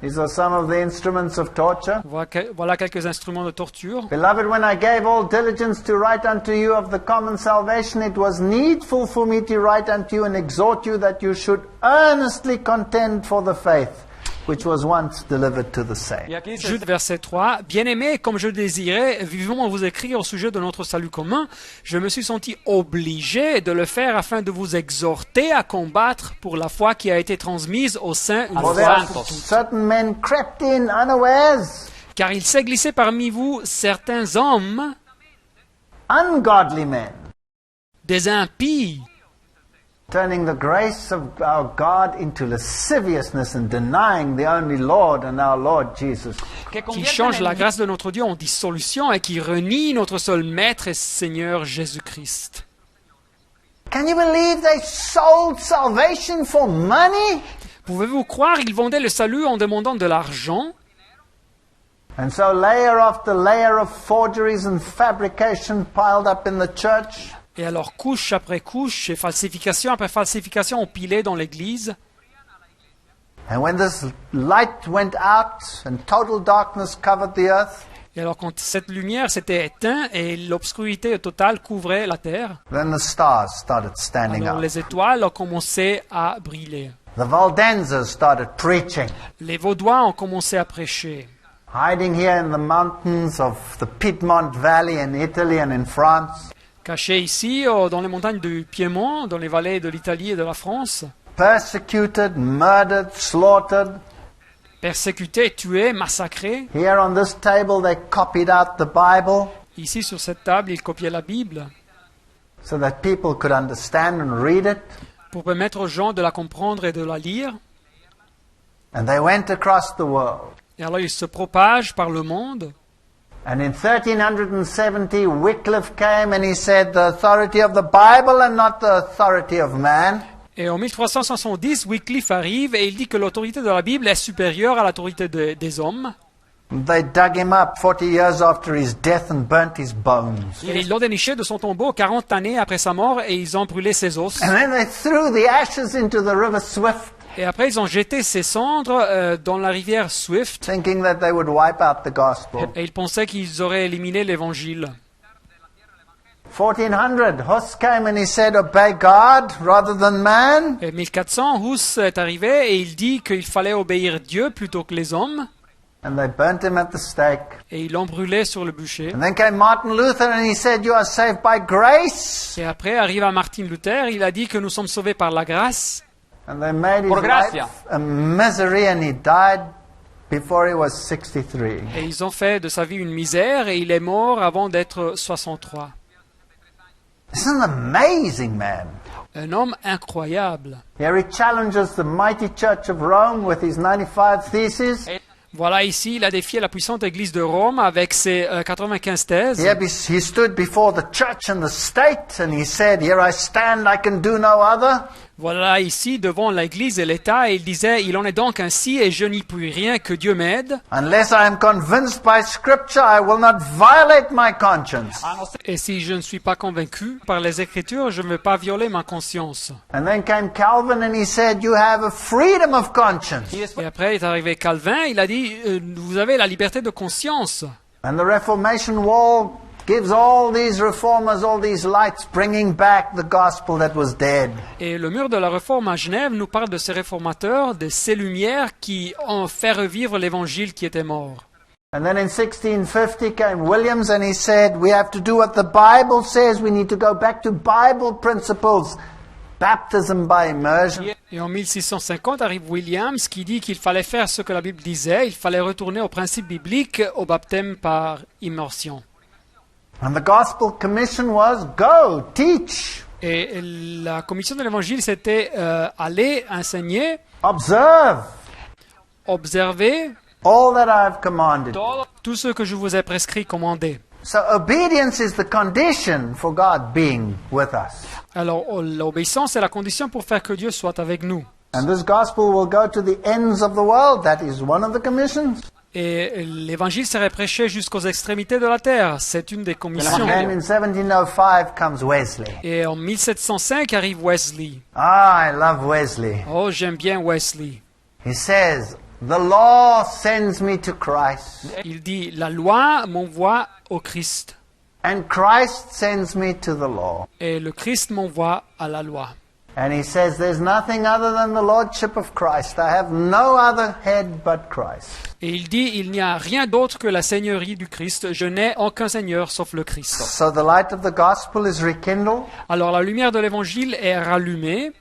these are some of the instruments of torture. voilà quelques instruments de torture. Beloved, when I gave all diligence to write unto you of the common salvation, it was needful for me to write unto you and exhort you that you should earnestly contend for the faith which was once delivered to the saints. Y aquí se Jude verset 3. Bien-aimé, comme je désirais vivement vous écrire au sujet de notre salut commun, je me suis senti obligé de le faire afin de vous exhorter à combattre pour la foi qui a été transmise au sein une For fois there are pour toutes. certain men crept in unawares, Car il s'est glissé parmi vous certains hommes, ungodly men, des impies, turning the grace of our God into lasciviousness and denying the only Lord and our Lord Jesus. que qui convierten changent en la grâce de notre Dieu en dissolution et qui renient notre seul Maître et Seigneur Jésus-Christ. Can you believe they sold salvation for money? Pouvez-vous croire, ils vendaient le salut en demandant de l'argent? And so layer after layer of forgeries and fabrication piled up in the church. Et alors, couche après couche, et falsification après falsification empilées dans l'Église. And when this light went out and total darkness covered the earth, Et alors, quand cette lumière s'était éteinte et l'obscurité totale couvrait la terre, then the stars started standing alors up. les étoiles ont commencé à briller. The Valdenzers started preaching, Les Vaudois ont commencé à prêcher. hiding here in the mountains of the Piedmont Valley in Italy and in France, Cachés ici, dans les montagnes du Piémont, dans les vallées de l'Italie et de la France, persecuted, murdered, slaughtered. persécutés, tués, massacrés. Here on this table they copied out the Bible Ici, sur cette table, ils copiaient la Bible so that people could understand and read it. pour permettre aux gens de la comprendre et de la lire. And they went across the world. Et alors, ils se propagent par le monde. And in 1370, Wycliffe came and he said, the authority of the Bible and not the authority of man. Et en 1370, Wycliffe arrive et il dit que l'autorité de la Bible est supérieure à l'autorité des hommes. They dug him up 40 years after his death and burnt his bones. Et ils l'ont déniché de son tombeau 40 années après sa mort et ils ont brûlé ses os. And then they threw the ashes into the river Swift, Et après, ils ont jeté ses cendres dans la rivière Swift thinking that they would wipe out the gospel. et ils pensaient qu'ils auraient éliminé l'évangile. 1400, Huss came and he said, obey God rather than man. Et 1400, Hus est arrivé et il dit qu'il fallait obéir Dieu plutôt que les hommes. And they burnt him at the stake. Et ils l'ont brûlé sur le bûcher. And then came Martin Luther and he said, you are saved by grace. Et après arrive à Martin Luther, il a dit que nous sommes sauvés par la grâce. And they made his Por gracia. life a misery and he died before he was 63. Et ils ont fait de sa vie une misère et il est mort avant d'être 63. This is an amazing man. Un homme incroyable. Here he challenges the mighty church of Rome with his 95 theses. Voilà, ici, il a défié la puissante église de Rome avec ses 95 thèses. Here he stood before the church and the state and he said, here I stand, I can do no other. Voilà, ici, devant l'église et l'État, et il disait, il en est donc ainsi et je n'y puis rien, que Dieu m'aide. Unless I am convinced by scripture, I will not violate my conscience. Et si je ne suis pas convaincu par les Écritures, je ne vais pas violer ma conscience. And then came Calvin and he said, you have a freedom of conscience. Et après est arrivé Calvin, il a dit, vous avez la liberté de conscience. And the Reformation wall gives all these reformers, all these lights, bringing back the gospel that was dead. Et le mur de la Réforme à Genève nous parle de ces réformateurs, de ces lumières qui ont fait revivre l'évangile qui était mort. And then in 1650 came Williams and he said, we have to do what the Bible says. We need to go back to Bible principles. Baptism by immersion. Et en 1650 arrive Williams qui dit qu'il fallait faire ce que la Bible disait, il fallait retourner au principe biblique, au baptême par immersion. And the gospel commission was, go, teach, Et la commission de l'évangile, c'était aller enseigner, observe observer all that I have commanded. tout ce que je vous ai prescrit, commandé. So obedience is the condition for God being with us. Alors, l'obéissance est la condition pour faire que Dieu soit avec nous. And this gospel will go to the ends of the world. That is one of the commissions. Et l'évangile serait prêché jusqu'aux extrémités de la terre. C'est une des commissions. And in 1705 comes Wesley. Et en 1705 arrive Wesley. Ah, I love Wesley. Oh, j'aime bien Wesley. He says, the law sends me to Christ, Il dit, la loi m'envoie au Christ. and Christ sends me to the law. Et le Christ m'envoie à la loi. And he says, there's nothing other than the lordship of Christ. I have no other head but Christ. Et il dit, il n'y a rien d'autre que la seigneurie du Christ. Je n'ai aucun seigneur sauf le Christ. So the light of the gospel is rekindled, Alors la lumière de l'évangile est rallumée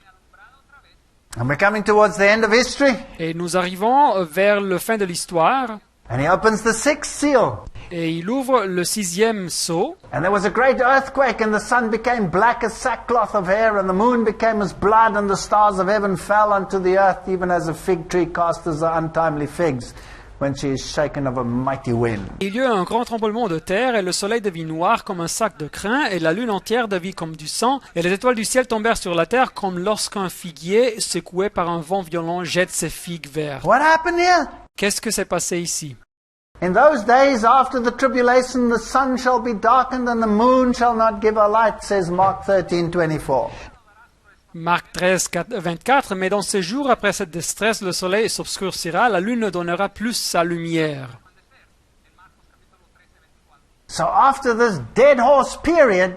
and we're coming towards the end of history. et nous arrivons vers le fin de l'histoire. And he opens the sixth seal. Et il ouvre le 6e sceau. And there was a great earthquake, and the sun became black as sackcloth of hair, and the moon became as blood, and the stars of heaven fell unto the earth, even as a fig tree casteth the untimely figs when she is shaken of a mighty wind. Il y eut un grand tremblement de terre, et le soleil devint noir comme un sac de crin, et la lune entière devint comme du sang, et les étoiles du ciel tombèrent sur la terre, comme lorsqu'un figuier, secoué par un vent violent, jette ses figues vertes. What happened here? Qu'est-ce que s'est passé ici? In those days after the tribulation, the sun shall be darkened, and the moon shall not give her light, says Mark 13:24. Marc 13, 24, mais dans ces jours, après cette détresse, le soleil s'obscurcira, la lune ne donnera plus sa lumière. So after this dead horse period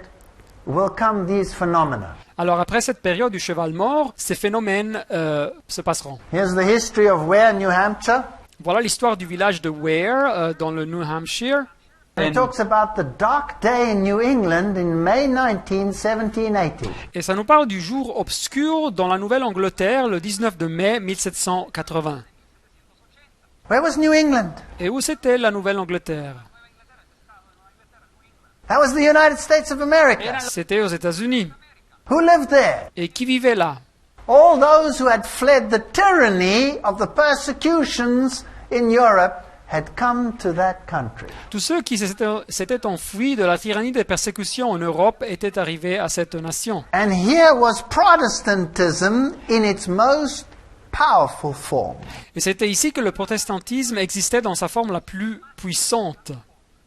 will come these phenomena. Alors après cette période du cheval mort, ces phénomènes se passeront. Here's the history of Ware, New Hampshire. Voilà l'histoire du village de Ware, dans le New Hampshire. It talks about the dark day in New England in May 19, 1780. Et ça nous parle du jour obscur dans la Nouvelle-Angleterre, le 19 de mai 1780. Where was New England? Et où c'était la Nouvelle-Angleterre? That was the United States of America. C'était aux États-Unis. Who lived there? Et qui vivait là? All those who had fled the tyranny of the persecutions in Europe had come to that country. Tous ceux qui s'étaient enfuis de la tyrannie des persécutions en Europe étaient arrivés à cette nation. And here was Protestantism in its most powerful form. Et c'était ici que le protestantisme existait dans sa forme la plus puissante.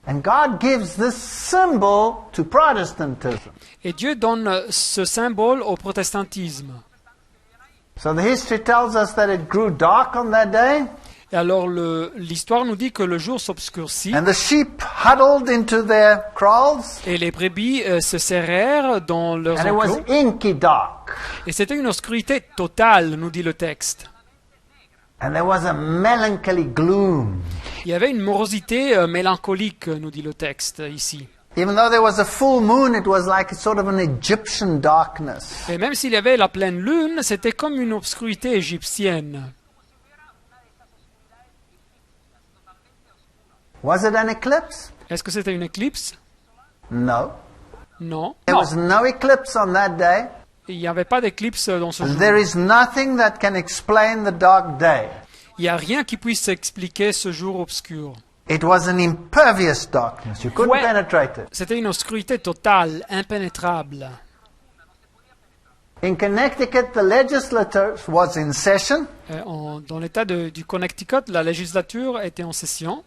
And God gives this symbol to Protestantism. Et Dieu donne ce symbole au protestantisme. So the history tells us that it grew dark on that day, Et alors l'histoire nous dit que le jour s'obscurcit and the sheep huddled into their kraals, et les brebis se serrèrent dans leurs and it was enclos. inky dark. Et c'était une obscurité totale, nous dit le texte. And there was a melancholy gloom. Il y avait une morosité mélancolique, nous dit le texte ici. Even though there was a full moon, it was like a sort of an Egyptian darkness. Et même s'il y avait la pleine lune, c'était comme une obscurité égyptienne. Was it an eclipse? Est-ce que c'était une éclipse? No. Non. There was no eclipse on that day. Il n'y avait pas d'éclipse dans ce jour. There is nothing that can explain the dark day. Il n'y a rien qui puisse expliquer ce jour obscur. It was an impervious darkness. You couldn't Ouais. penetrate it. C'était une obscurité totale, impénétrable. In Connecticut, the legislature was in session, Dans l'État du Connecticut, la législature était en session.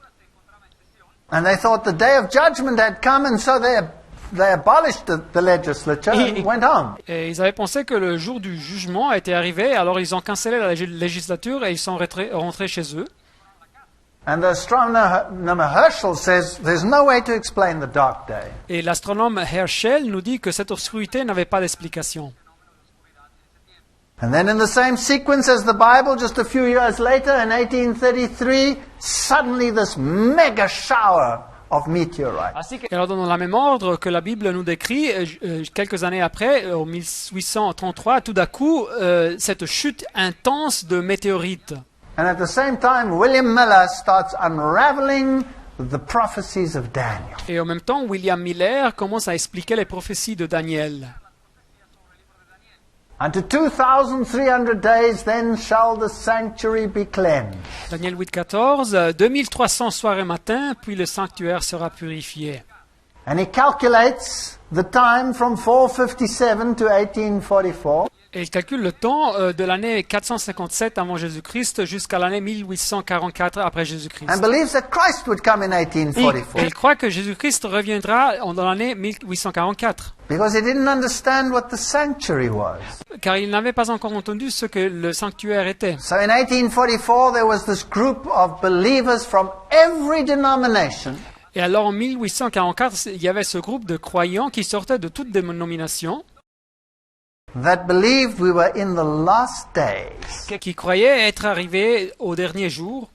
and they thought the day of judgment had come, and so they abolished the legislature and went home. Et ils avaient pensé que le jour du jugement était arrivé, alors ils ont cancellé la législature et ils sont rentrés chez eux. And the astronomer Herschel says there's no way to explain the dark day. Et l'astronome Herschel nous dit que cette obscurité n'avait pas d'explication. And then in the same sequence as the Bible, just a few years later, in 1833, suddenly this mega shower of meteorites. Et alors dans le même ordre que la Bible nous décrit, quelques années après, en 1833, tout d'un coup, cette chute intense de météorites. And at the same time, William Miller starts unraveling the prophecies of Daniel. Et en même temps, William Miller commence à expliquer les prophéties de Daniel. Unto 2,300 days, then shall the sanctuary be cleansed. Daniel 8,14, 2300 soirs et matins, puis le sanctuaire sera purifié. And he calculates the time from 457 to 1844. Et il calcule le temps de l'année 457 avant Jésus-Christ jusqu'à l'année 1844 après Jésus-Christ. and believes that Christ would come in Et 1844 il croit que Jésus-Christ reviendra dans l'année 1844, because he didn't understand what the sanctuary was. car il n'avait pas encore entendu ce que le sanctuaire était. So in 1844, there was this group of believers from every denomination Et alors en 1844, il y avait ce groupe de croyants qui sortaient de toutes dénominations, that believed we were in the last days. qui croyaient être arrivés au dernier jour.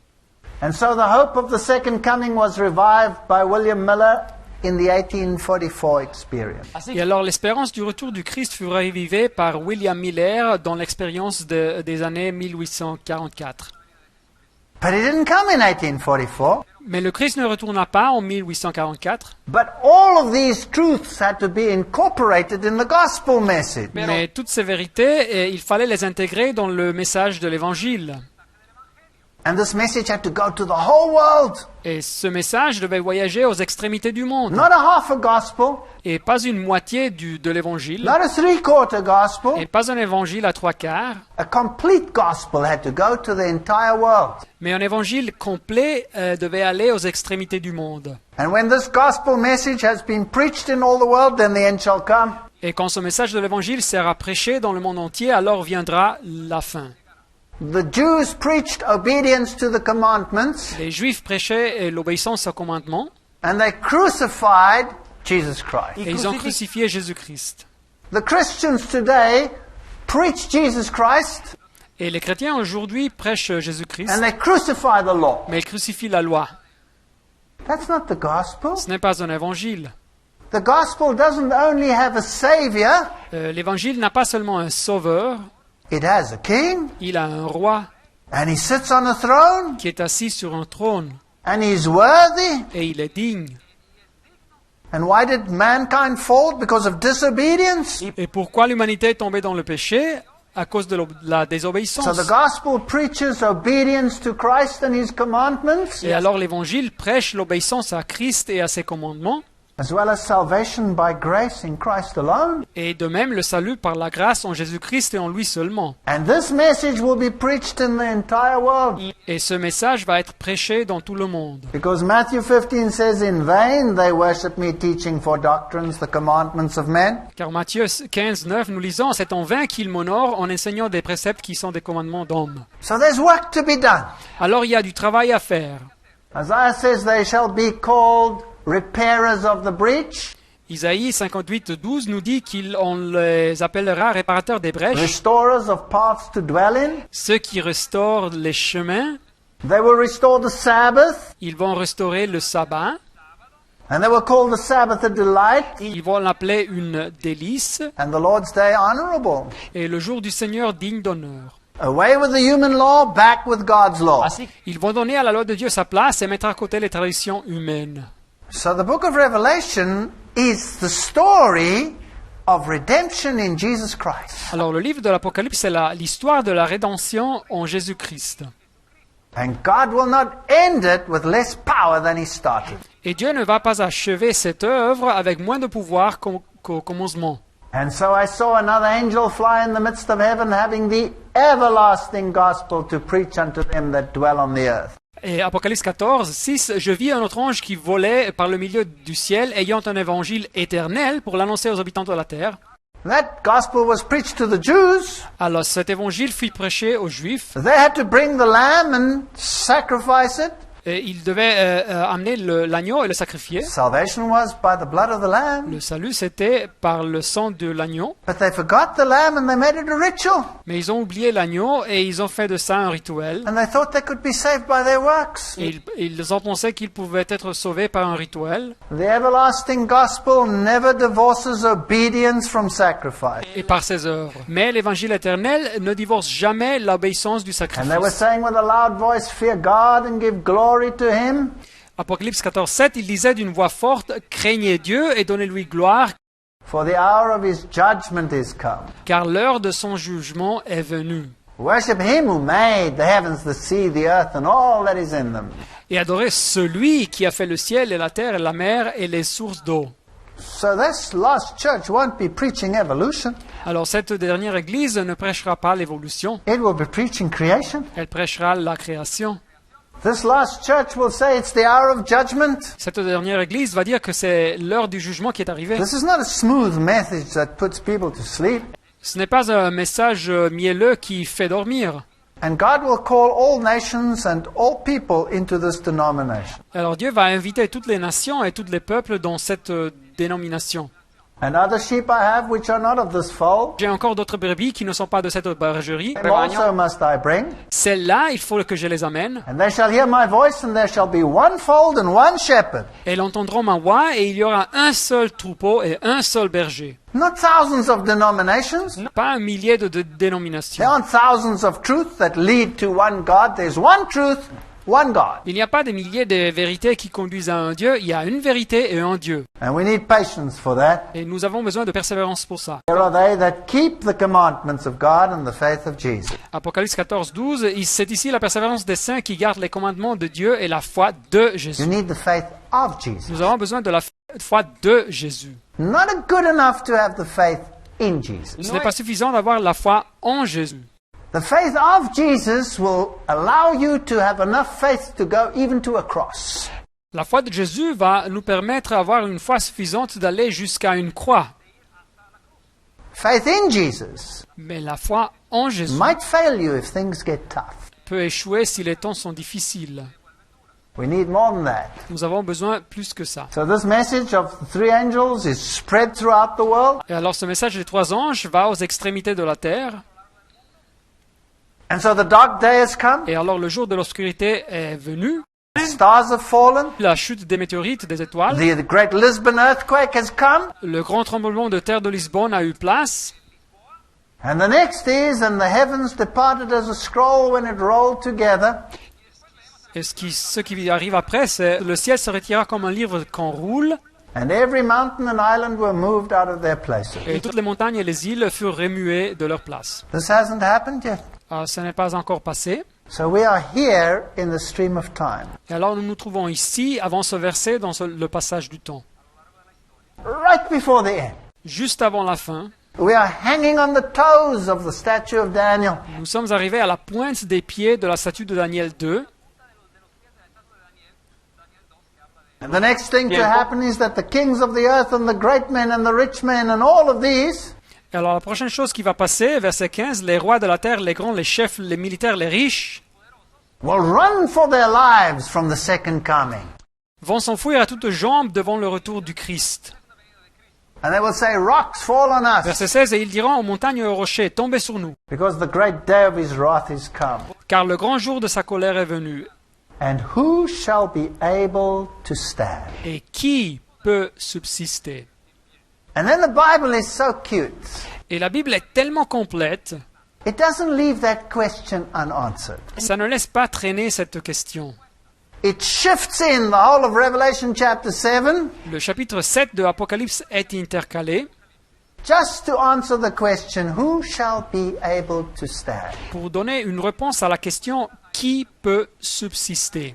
And so the hope of the second coming was revived by William Miller in the 1844 experience. Et alors l'espérance du retour du Christ fut ravivée par William Miller dans l'expérience des années 1844. But he didn't come in 1844. Mais le Christ ne retourna pas en 1844, But all of these truths had to be incorporated in the gospel message. mais toutes ces vérités, il fallait les intégrer dans le message de l'Évangile. And this message had to go to the whole world. Et ce message devait voyager aux extrémités du monde, Not a half a gospel, et pas une moitié de l'Évangile, not a three-quarter gospel. et pas un Évangile à trois quarts, A complete gospel had to go to the entire world. mais un Évangile complet devait aller aux extrémités du monde. And when this gospel message has been preached in all the world, then the end shall come. Et quand ce message de l'Évangile sera prêché dans le monde entier, alors viendra la fin. The Jews preached obedience to the commandments, Les Juifs prêchaient l'obéissance aux commandements, and they crucified Jesus Christ. et ils ont crucifié Jésus-Christ. The Christians today preach Jesus Christ, Et les chrétiens aujourd'hui prêchent Jésus-Christ, and they crucify the law. mais ils crucifient la loi. That's not the gospel. Ce n'est pas un évangile. The gospel doesn't only have a savior, L'évangile n'a pas seulement un sauveur, it has a king, il a un roi and he sits on a throne, qui est assis sur un trône, and he's worthy. et il est digne. And why did mankind fall? Because of disobedience. Et pourquoi l'humanité est tombée dans le péché? À cause de la So désobéissance. the gospel preaches obedience to Christ and his commandments, Et alors l'évangile prêche l'obéissance à Christ et à ses commandements, as well as salvation by grace in Christ alone. et de même le salut par la grâce en Jésus-Christ et en lui seulement. And this message will be preached in the entire world. Et ce message va être prêché dans tout le monde. Because Matthew 15 says, in vain they worship me, teaching for doctrines the commandments of men. Car Matthieu 15, 9, nous lisons, c'est en vain qu'ils m'honorent en enseignant des préceptes qui sont des commandements d'hommes. So there's work to be done. Alors il y a du travail à faire. Isaiah says they shall be called repairers of the breach, Isaïe 58, 12 nous dit qu'on les appellera réparateurs des brèches, restorers of paths to dwell in. ceux qui restaurent les chemins, They will restore the Sabbath, ils vont restaurer le sabbat, and they will call the Sabbath a delight, ils vont l'appeler une délice, and the Lord's day honorable. et le jour du Seigneur digne d'honneur. Away with the human law, back with God's law. Ils vont donner à la loi de Dieu sa place et mettre à côté les traditions humaines. So the book of Revelation is the story of redemption in Jesus Christ. Alors le livre de l'Apocalypse, c'est l'histoire de la rédemption en Jésus-Christ. And God will not end it with less power than he started. Et Dieu ne va pas achever cette œuvre avec moins de pouvoir qu'au commencement. And so I saw another angel fly in the midst of heaven, having the everlasting gospel to preach unto them that dwell on the earth. Et Apocalypse 14, 6, je vis un autre ange qui volait par le milieu du ciel, ayant un évangile éternel pour l'annoncer aux habitants de la terre. That gospel was preached to the Jews. Alors cet évangile fut prêché aux Juifs, They had to bring the lamb and sacrifice it. et ils devaient amener l'agneau et le sacrifier. Salvation was by the blood of the lamb. Le salut, c'était par le sang de l'agneau, But they forgot the lamb and they made it a ritual. mais ils ont oublié l'agneau et ils ont fait de ça un rituel. And they thought they could be saved by their works. Et ils ont pensé qu'ils pouvaient être sauvés par un rituel The everlasting gospel never divorces obedience from sacrifice. et par ses œuvres. Mais l'évangile éternel ne divorce jamais l'obéissance du And they were sacrifice. saying with a loud voice, fear God and give glory to him. Apocalypse 14, 7, il disait d'une voix forte, craignez Dieu et donnez-lui gloire, For the hour of his judgment is come. car l'heure de son jugement est venue. Worship him who made the heavens, the sea, the earth, and all that is in them. Et adorez celui qui a fait le ciel et la terre et la mer et les sources d'eau. So this last church won't be preaching evolution. Alors cette dernière église ne prêchera pas l'évolution, It will be preaching creation. elle prêchera la création. This last church will say it's the hour of judgment. Cette dernière église va dire que c'est l'heure du jugement qui est arrivée. This is not a smooth message that puts people to sleep. Ce n'est pas un message mielleux qui fait dormir. And God will call all nations and all people into this denomination. Alors Dieu va inviter toutes les nations et tous les peuples dans cette dénomination. And other sheep I have which are not of this fold, J'ai encore d'autres brebis qui ne sont pas de cette bergerie. them also must I bring. Celles-là, il faut que je les amène. And they shall hear my voice, and there shall be one fold and one shepherd. Elles entendront ma voix et il y aura un seul troupeau et un seul berger. Not thousands of denominations. Pas un millier de There dénominations. aren't thousands of truths that lead to one God. There's one truth, one God. Il n'y a pas des milliers de vérités qui conduisent à un Dieu. Il y a une vérité et un Dieu. And we need patience for that. Et nous avons besoin de persévérance pour ça. There are they that keep the commandments of God and the faith of Jesus. Apocalypse 14, 12, c'est ici la persévérance des saints qui gardent les commandements de Dieu et la foi de You Jésus. need the faith of Jesus. Nous avons besoin de la foi de Jésus. Not good enough to have the faith in Jesus. Ce n'est pas suffisant d'avoir la foi en Jésus. The faith of Jesus will allow you to have enough faith to go even to a cross. La foi de Jésus va nous permettre d'avoir une foi suffisante d'aller jusqu'à une croix. Faith in Jesus Mais la foi en Jésus might fail you if things get tough. peut échouer si les temps sont difficiles. We need more than that. Nous avons besoin plus que ça. So this message of the three angels is spread throughout the world. Et alors ce message des trois anges va aux extrémités de la terre. And so the dark day has come. Et alors le jour de l'obscurité est venu. Stars have fallen. La chute des météorites, des étoiles. The great Lisbon earthquake has come. Le grand tremblement de terre de Lisbonne a eu place. And the next is, and the heavens departed as a scroll when it rolled together. Et ce qui arrive après, c'est le ciel se retira comme un livre qu'on roule. And every mountain and island were moved out of their places. Et toutes les montagnes et les îles furent remuées de leur place. This hasn't happened yet. Ce n'est pas encore passé. So we are here in the stream of time. Et alors nous nous trouvons ici, avant ce verset, dans le passage du temps. Right before the end. Juste avant la fin, We are hanging on the toes of the statue of Daniel. nous sommes arrivés à la pointe des pieds de la statue de Daniel 2. And the next thing to happen is that the kings of the earth and the great men and the rich men and all of these Et alors la prochaine chose qui va passer, verset 15, les rois de la terre, les grands, les chefs, les militaires, les riches, will run for their lives from the second coming. vont s'enfuir à toutes jambes devant le retour du Christ. And they will say, rocks fall on us, Verset 16, et ils diront aux montagnes et aux rochers, tombez sur nous, because the great day of his wrath is come. car le grand jour de sa colère est venu. And who shall be able to stand? Et qui peut subsister? And then the Bible is so cute. Et la Bible est tellement complète, It doesn't leave that question unanswered. ça ne laisse pas traîner cette question. It shifts in the whole of Revelation chapter 7 Le chapitre 7 de Apocalypse est intercalé just to answer the question, who shall be able to stand? pour donner une réponse à la question qui peut subsister.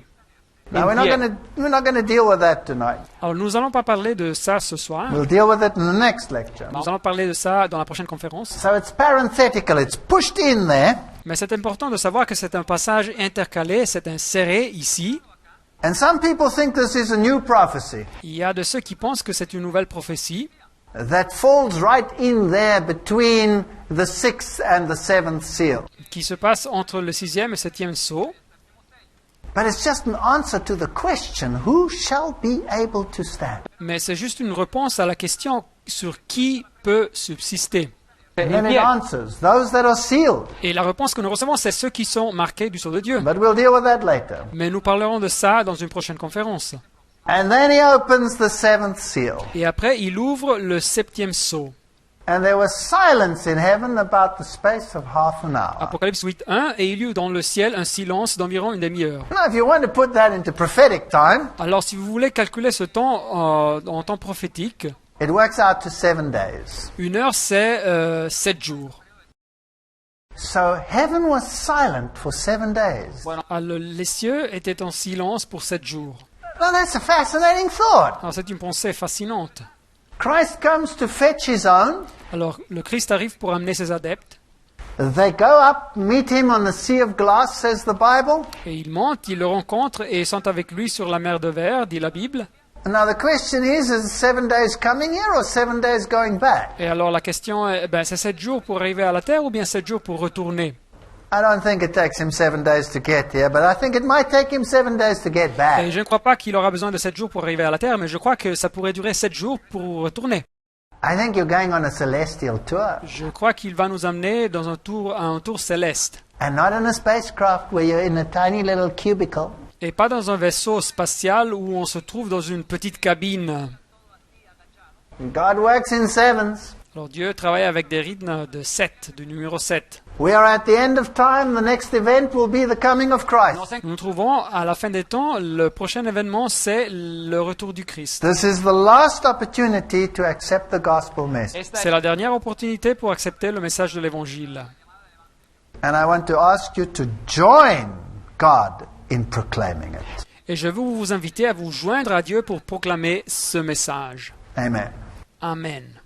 Now we're not going to deal with that tonight. Alors nous n'allons pas parler de ça ce soir. We'll deal with it in the next lecture. Nous allons parler de ça dans la prochaine conférence. So it's parenthetical. It's pushed in there. Mais c'est important de savoir que c'est un passage intercalé, c'est inséré ici. And some people think this is a new prophecy Il y a de ceux qui pensent que c'est une nouvelle prophétie that falls right in there between the sixth and the seventh seal. qui se passe entre le 6e et le 7e sceau. But it's just an answer to the question, who shall be able to stand? Mais c'est juste une réponse à la question sur qui peut subsister. And then it answers those that are sealed. Et la réponse que nous recevons, c'est ceux qui sont marqués du sceau de Dieu. But we'll deal with that later. Mais nous parlerons de ça dans une prochaine conférence. And then he opens the seventh seal. Et après, il ouvre le 7e sceau. And there was silence in heaven about the space of half an hour. Apocalypse 8.1, et il y eut dans le ciel un silence d'environ une demi-heure. Now, if you want to put that into prophetic time, Alors, si vous voulez calculer ce temps en temps prophétique, it works out to 7 days. une heure, c'est 7 jours. So heaven was silent for 7 days. Alors, les cieux étaient en silence pour 7 jours. Well, that's a fascinating thought. Alors, c'est une pensée fascinante. Christ comes to fetch his own. Alors le Christ arrive pour amener ses adeptes. They go up, meet him on the sea of glass, says the Bible. Et ils montent, ils le rencontrent et sont avec lui sur la mer de verre, dit la Bible. Now the question is 7 days coming here or 7 days going back? Et alors la question est, c'est 7 jours pour arriver à la terre ou bien 7 jours pour retourner? I don't think it takes him 7 days to get here, but I think it might take him 7 days to get Et back. je ne crois pas qu'il aura besoin de 7 jours pour arriver à la terre, mais je crois que ça pourrait durer 7 jours pour retourner. I think you're going on a celestial tour, Je crois qu'il va nous amener dans un tour céleste. and not in a spacecraft where you're in a tiny little cubicle. Et pas dans un vaisseau spatial où on se trouve dans une petite cabine. God works in sevens. Alors Dieu travaille avec des rythmes de 7, du numéro 7. We are at the end of time. The next event will be the coming of Christ. Nous nous trouvons à la fin des temps. Le prochain événement, c'est le retour du Christ. This is the last opportunity to accept the gospel message. C'est la dernière opportunité pour accepter le message de l'Évangile. And I want to ask you to join God in proclaiming it. Et je veux vous inviter à vous joindre à Dieu pour proclamer ce message. Amen. Amen.